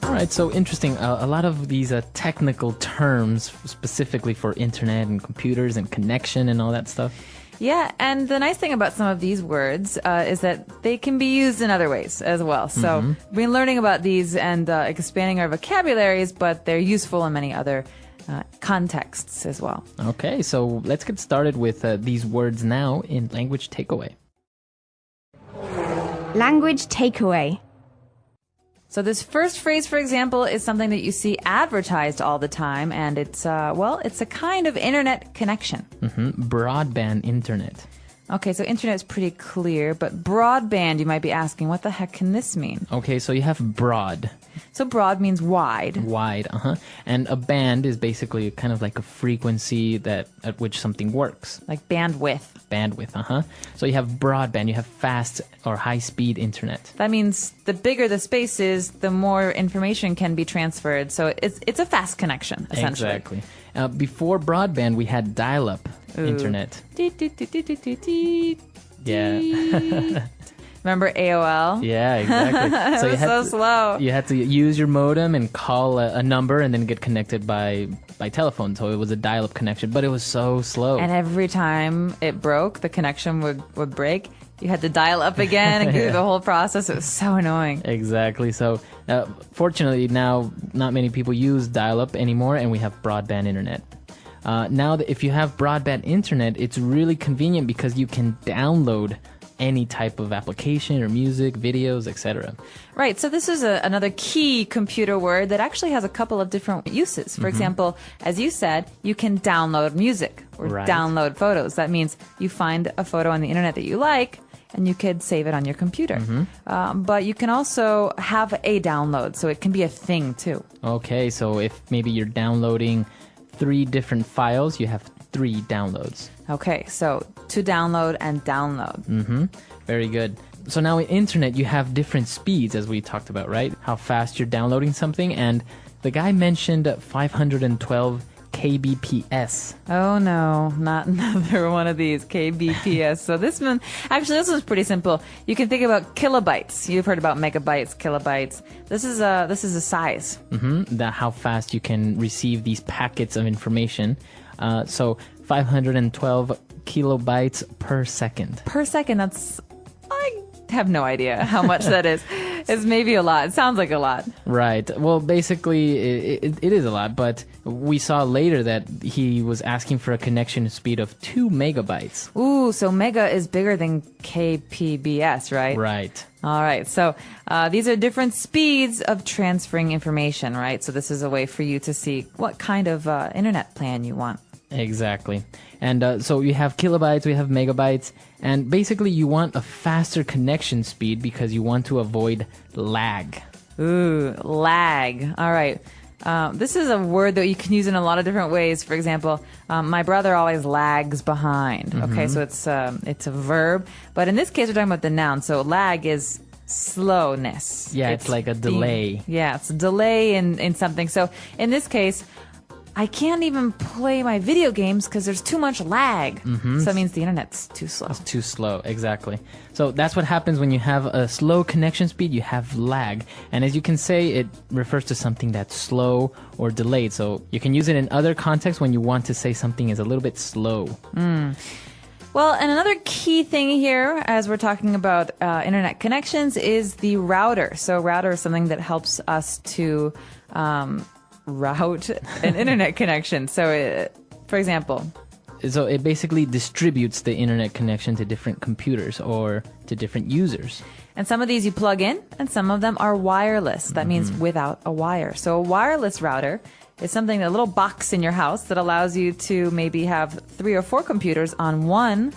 All right, so interesting. A lot of these technical terms specifically for internet and computers and connection and all that stuff. Yeah, and the nice thing about some of these words is that they can be used in other ways as well. So we've been learning about these and expanding our vocabularies, but they're useful in many other contexts as well. Okay, so let's get started with these words now in Language Takeaway. Language takeaway. So this first phrase, for example, is something that you see advertised all the time, and it's a kind of internet connection. Broadband internet. Okay, so internet is pretty clear, but broadband, you might be asking, what the heck can this mean? Okay, so you have broad. So broad means wide. Wide, and a band is basically kind of like a frequency at which something works. Like bandwidth. Bandwidth, So you have broadband, you have fast or high-speed internet. That means the bigger the space is, the more information can be transferred. So it's a fast connection, essentially. Exactly. Before broadband, we had dial-up internet. Yeah. Remember AOL? Yeah, exactly. So it was so slow. You had to use your modem and call a number and then get connected by telephone. So it was a dial-up connection, but it was so slow. And every time it broke, the connection would break. You had to dial up again and go through the whole process. It was so annoying. Exactly. So fortunately now not many people use dial-up anymore, and we have broadband internet. Now that if you have broadband internet, it's really convenient because you can download any type of application or music, videos, etc. Right. So this is another key computer word that actually has a couple of different uses. For example, as you said, you can download music or download photos. That means you find a photo on the internet that you like, and you could save it on your computer. But you can also have a download, so it can be a thing too. Okay, so if maybe you're downloading 3 different files, you have 3 downloads. Okay, so to download and download. Very good. So now in internet, you have different speeds, as we talked about, right? How fast you're downloading something. And the guy mentioned 512 kbps. Oh no, not another one of these kbps. So this one's pretty simple. You can think about kilobytes. You've heard about megabytes, kilobytes. This is a size. How fast you can receive these packets of information. So 512 kilobytes per second. Per second, I have no idea how much that is. It's maybe a lot. It sounds like a lot. Right. Well, basically, it is a lot, but we saw later that he was asking for a connection speed of 2 megabytes. Ooh, so mega is bigger than kbps, right? Right. All right. So these are different speeds of transferring information, right? So this is a way for you to see what kind of internet plan you want. Exactly. And so you have kilobytes, we have megabytes, and basically you want a faster connection speed because you want to avoid lag. Ooh, lag. All right. This is a word that you can use in a lot of different ways. For example, my brother always lags behind. Okay, so it's a verb, but in this case we're talking about the noun. So lag is slowness. Yeah, it's like a delay. It's a delay in something. So in this case, I can't even play my video games because there's too much lag. So that means the internet's too slow. It's too slow, exactly. So that's what happens when you have a slow connection speed, you have lag. And as you can say, it refers to something that's slow or delayed. So you can use it in other contexts when you want to say something is a little bit slow. Well, and another key thing here, as we're talking about internet connections, is the router. So router is something that helps us to route an internet connection. So, for example, so it basically distributes the internet connection to different computers or to different users. And some of these you plug in, and some of them are wireless. That means without a wire. So a wireless router is something, a little box in your house that allows you to maybe have 3 or 4 computers on one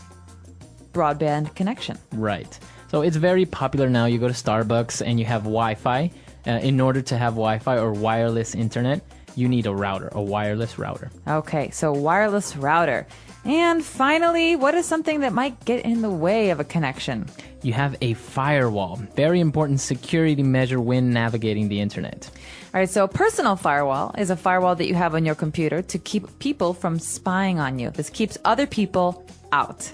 broadband connection. Right. So it's very popular now. You go to Starbucks and you have Wi-Fi. In order to have Wi-Fi or wireless internet, you need a router, a wireless router. Okay, so wireless router. And finally, what is something that might get in the way of a connection? You have a firewall. Very important security measure when navigating the internet. All right, so a personal firewall is a firewall that you have on your computer to keep people from spying on you. This keeps other people out.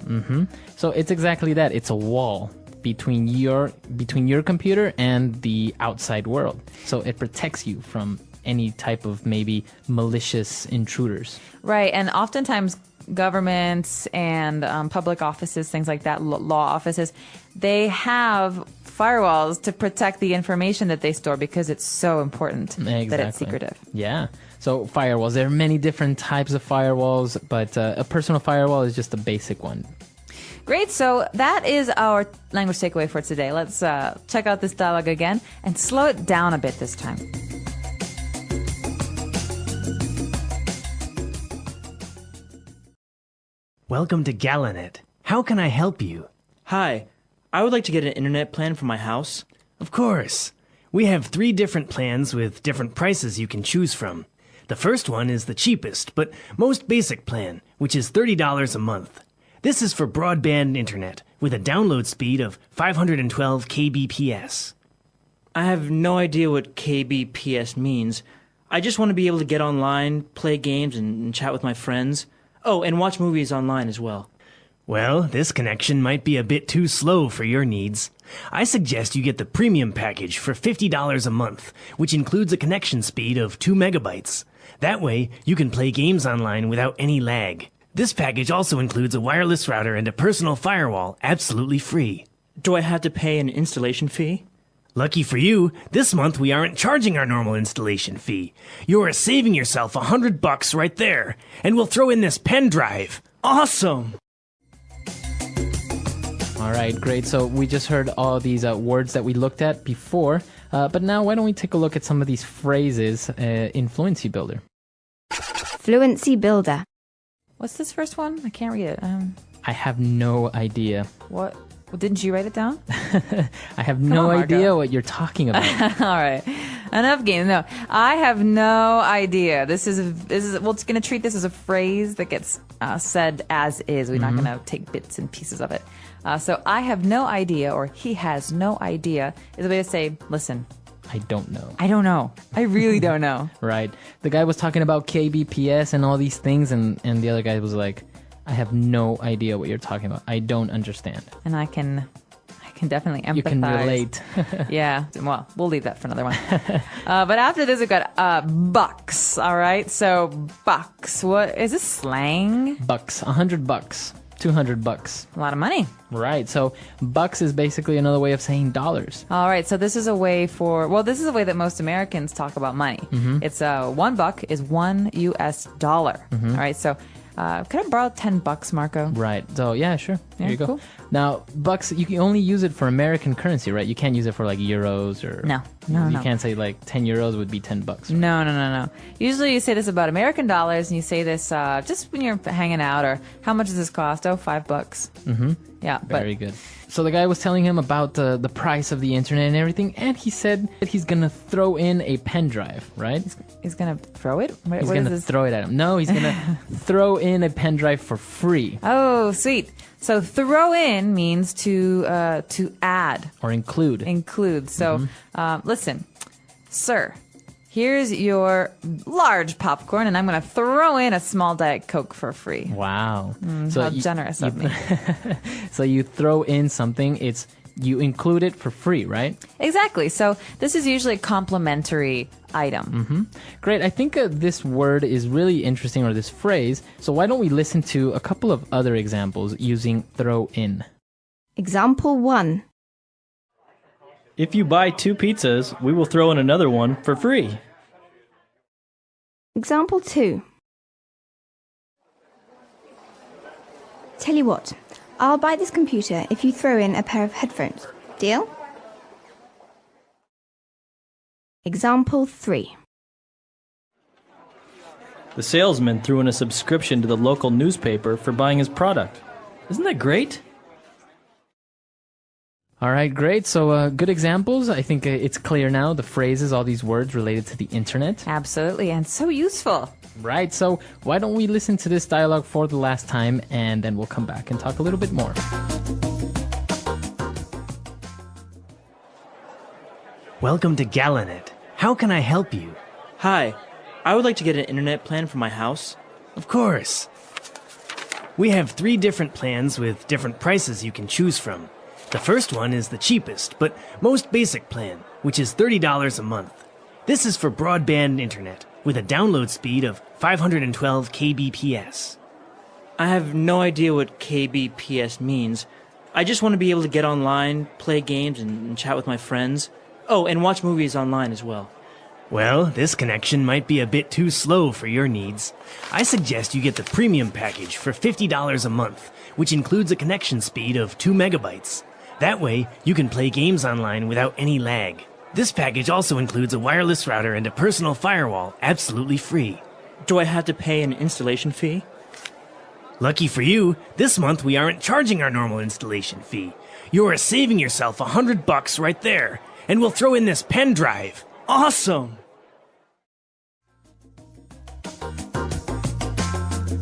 So it's exactly that. It's a wall between your computer and the outside world. So it protects you from any type of maybe malicious intruders. Right, and oftentimes governments and public offices, things like that, law offices, they have firewalls to protect the information that they store because it's so important that it's secretive. Yeah. So firewalls, there are many different types of firewalls, but a personal firewall is just a basic one. Great, so that is our language takeaway for today. Let's check out this dialogue again and slow it down a bit this time. Welcome to Galanet. How can I help you? Hi, I would like to get an internet plan for my house. Of course. We have 3 different plans with different prices you can choose from. The first one is the cheapest, but most basic plan, which is $30 a month. This is for broadband internet with a download speed of 512 kbps. I have no idea what kbps means. I just want to be able to get online, play games, and chat with my friends. Oh, and watch movies online as well. Well, this connection might be a bit too slow for your needs. I suggest you get the premium package for $50 a month, which includes a connection speed of 2 megabytes. That way, you can play games online without any lag. This package also includes a wireless router and a personal firewall, absolutely free. Do I have to pay an installation fee? Lucky for you, this month we aren't charging our normal installation fee. You are saving yourself $100 right there, and we'll throw in this pen drive. Awesome! All right, great. So we just heard all these words that we looked at before, but now why don't we take a look at some of these phrases in Fluency Builder. Fluency Builder. What's this first one? I can't read it. I have no idea. What? Well, didn't you write it down? I have no idea what you're talking about. All right. Enough games. No, I have no idea. This is we're just going to treat this as a phrase that gets said as is. We're not going to take bits and pieces of it. So I have no idea, or he has no idea, is a way to say, listen, I don't know. I don't know. I really don't know. Right. The guy was talking about KBPS and all these things, and the other guy was like, I have no idea what you're talking about. I don't understand. And I can definitely empathize. You can relate. Yeah. Well, we'll leave that for another one. But after this, we've got bucks. All right. So bucks. What is this slang? Bucks. $100. $200. A lot of money. Right. So bucks is basically another way of saying dollars. All right. So this is a way this is a way that most Americans talk about money. It's $1 is $1 US. All right. So could I borrow $10, Marco? Right. So yeah, sure. Yeah, Here you go. cool. Now, bucks, you can only use it for American currency, right? You can't use it for like euros or... No. You can't say like 10 euros would be $10. Right? No. Usually you say this about American dollars, and you say this just when you're hanging out, or how much does this cost? Oh, $5. Yeah, Very good. So the guy was telling him about the price of the internet and everything, and he said that he's going to throw in a pen drive, right? He's going to throw it? He's going to throw it at him. No, he's going to throw in a pen drive for free. Oh, sweet. So throw in means to add. Or include. Include. So listen, sir, here's your large popcorn, and I'm going to throw in a small Diet Coke for free. Wow. How generous of me. So you throw in something, you include it for free, right? Exactly. So this is usually a complimentary item. Great. I think this word is really interesting, or this phrase. So why don't we listen to a couple of other examples using throw in? Example 1. If you buy 2 pizzas, we will throw in another one for free. Example 2. Tell you what, I'll buy this computer if you throw in a pair of headphones. Deal? Example 3. The salesman threw in a subscription to the local newspaper for buying his product. Isn't that great? All right, great. So good examples. I think it's clear now, the phrases, all these words related to the internet. Absolutely, and so useful. Right, so why don't we listen to this dialogue for the last time, and then we'll come back and talk a little bit more. Welcome to Galanet. How can I help you? Hi, I would like to get an internet plan for my house. Of course. We have 3 different plans with different prices you can choose from. The first one is the cheapest, but most basic plan, which is $30 a month. This is for broadband internet, with a download speed of 512 kbps. I have no idea what kbps means. I just want to be able to get online, play games, and chat with my friends. Oh, and watch movies online as well. Well, this connection might be a bit too slow for your needs. I suggest you get the premium package for $50 a month, which includes a connection speed of 2 megabytes. That way, you can play games online without any lag. This package also includes a wireless router and a personal firewall, absolutely free. Do I have to pay an installation fee? Lucky for you, this month we aren't charging our normal installation fee. You are saving yourself $100 right there, and we'll throw in this pen drive. Awesome!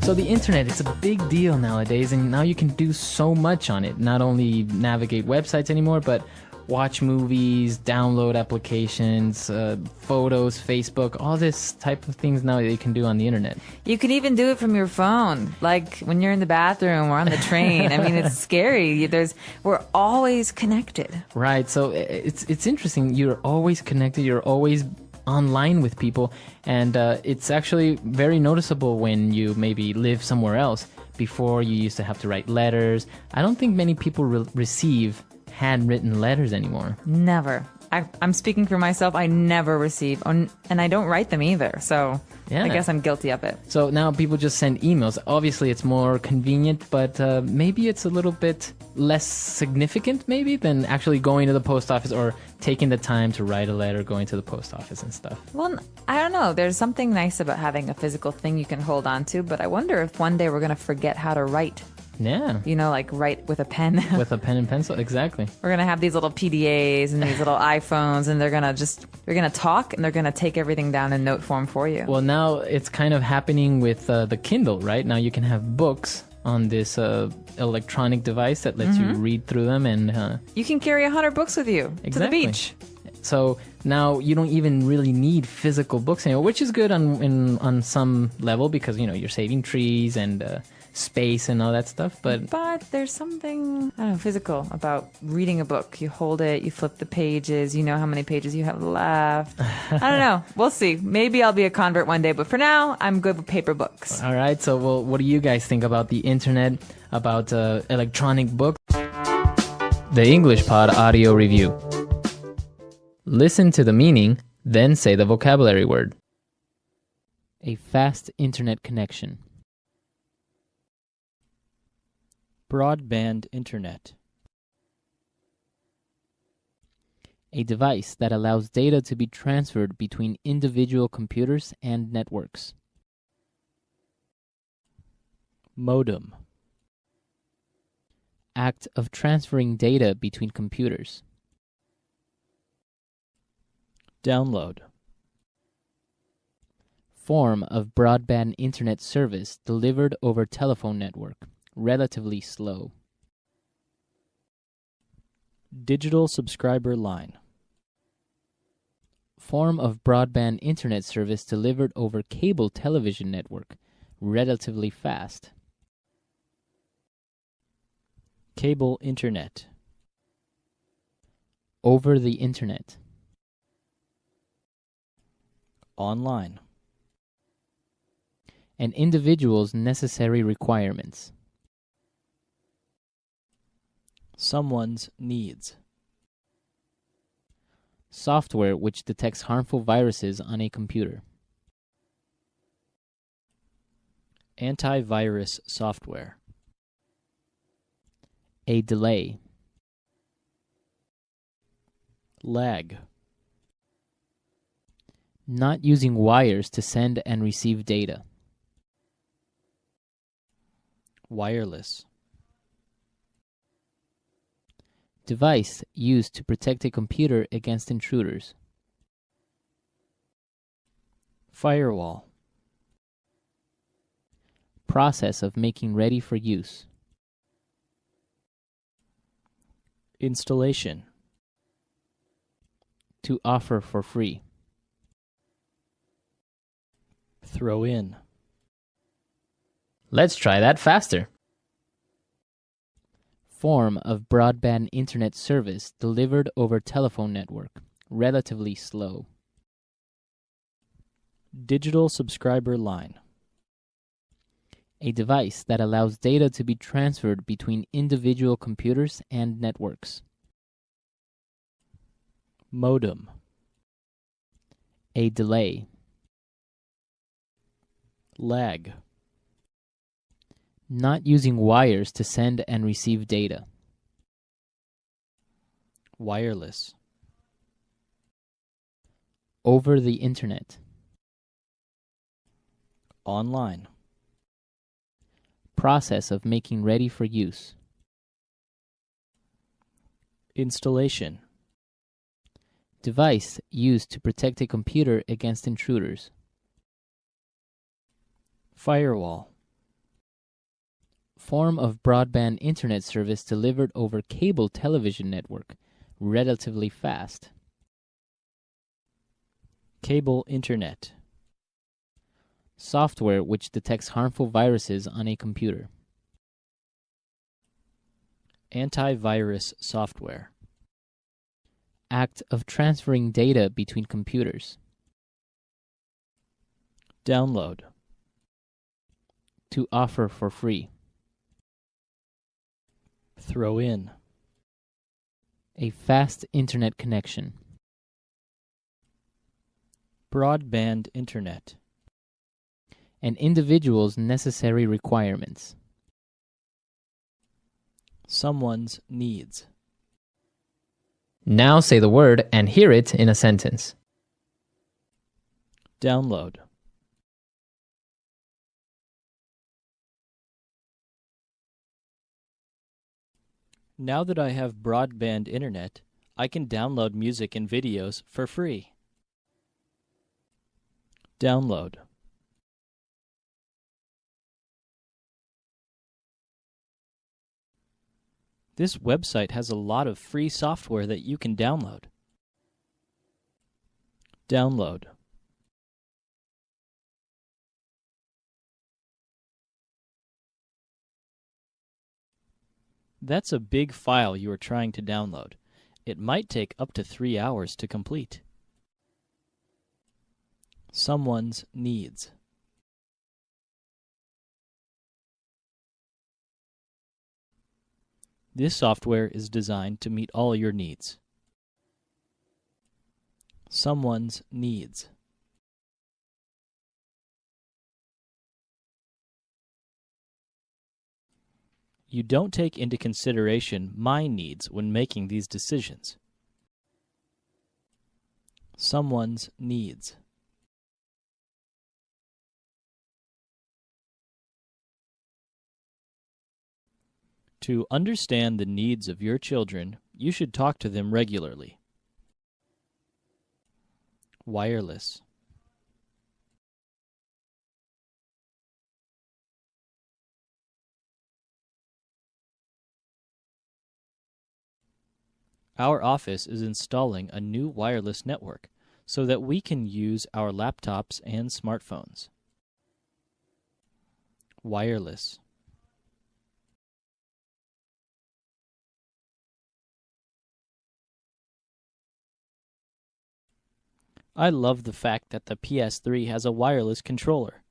So the internet, it's a big deal nowadays, and now you can do so much on it. Not only navigate websites anymore, but watch movies, download applications, photos, Facebook, all this type of things now that you can do on the internet. You can even do it from your phone, like when you're in the bathroom or on the train. I mean, it's scary. We're always connected. Right. So it's interesting. You're always connected. You're always online with people, and it's actually very noticeable when you maybe live somewhere else. Before, you used to have to write letters. I don't think many people receive handwritten letters anymore. Never. I'm speaking for myself. I never receive, and I don't write them either. So yeah. I guess I'm guilty of it. So now people just send emails. Obviously, it's more convenient, but maybe it's a little bit less significant, maybe, than actually going to the post office or taking the time to write a letter, going to the post office and stuff. Well, I don't know. There's something nice about having a physical thing you can hold on to, but I wonder if one day we're going to forget how to write. Yeah. You know, like write with a pen. With a pen and pencil, exactly. We're going to have these little PDAs and these little iPhones, and you're going to talk, and they're going to take everything down in note form for you. Well, now it's kind of happening with the Kindle, right? Now you can have books on this electronic device that lets you read through them, and you can carry 100 books with you to the beach. So now you don't even really need physical books anymore, which is good on some level, because you're saving trees and space and all that stuff. But there's something, I don't know, physical about reading a book. You hold it, you flip the pages, you know how many pages you have left. I don't know. We'll see. Maybe I'll be a convert one day, but for now, I'm good with paper books. All right. So, well, what do you guys think about the internet, about electronic books? The English Pod Audio Review. Listen to the meaning, then say the vocabulary word. A fast internet connection. Broadband internet. A device that allows data to be transferred between individual computers and networks. Modem. Act of transferring data between computers. Download. Form of broadband internet service delivered over telephone network. Relatively slow. Digital subscriber line. Form of broadband internet service delivered over cable television network. Relatively fast. Cable internet. Over the internet. Online. An individual's necessary requirements. Someone's needs. Software which detects harmful viruses on a computer. Antivirus software. A delay. Lag. Not using wires to send and receive data. Wireless. Device used to protect a computer against intruders. Firewall. Process of making ready for use. Installation. To offer for free. Throw in. Let's try that faster. Form of broadband internet service delivered over telephone network. Relatively slow. Digital subscriber line. A device that allows data to be transferred between individual computers and networks. Modem. A delay. Lag. Not using wires to send and receive data. Wireless. Over the internet. Online. Process of making ready for use. Installation. Device used to protect a computer against intruders. Firewall. Form of broadband internet service delivered over cable television network. Relatively fast. Cable internet. Software which detects harmful viruses on a computer. Antivirus software. Act of transferring data between computers. Download. To offer for free. Throw in. A fast internet connection. Broadband internet. An individual's necessary requirements. Someone's needs. Now say the word and hear it in a sentence. Download. Now that I have broadband internet, I can download music and videos for free. Download. This website has a lot of free software that you can download. Download. That's a big file you are trying to download. It might take up to 3 hours to complete. Someone's needs. This software is designed to meet all your needs. Someone's needs. You don't take into consideration my needs when making these decisions. Someone's needs. To understand the needs of your children, you should talk to them regularly. Wireless. Our office is installing a new wireless network so that we can use our laptops and smartphones. Wireless. I love the fact that the PS3 has a wireless controller.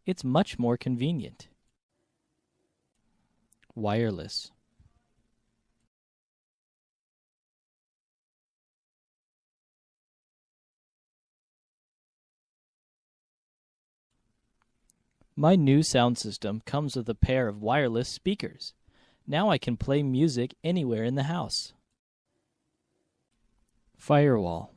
It's much more convenient. Wireless. My new sound system comes with a pair of wireless speakers. Now I can play music anywhere in the house. Firewall.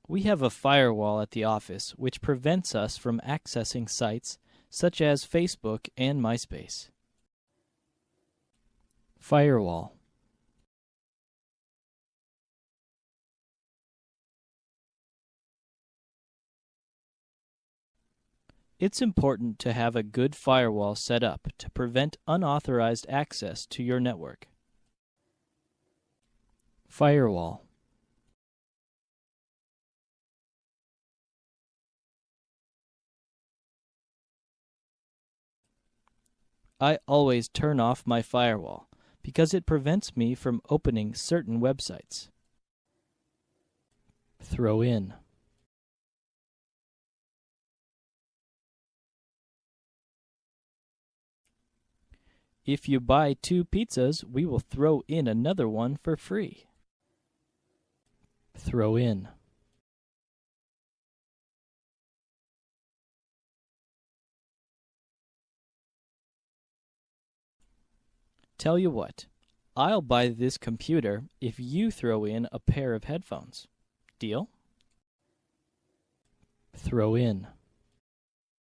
We have a firewall at the office which prevents us from accessing sites such as Facebook and MySpace. Firewall. It's important to have a good firewall set up to prevent unauthorized access to your network. Firewall. I always turn off my firewall because it prevents me from opening certain websites. Throw in. If you buy 2 pizzas, we will throw in another one for free. Throw in. Tell you what, I'll buy this computer if you throw in a pair of headphones. Deal? Throw in.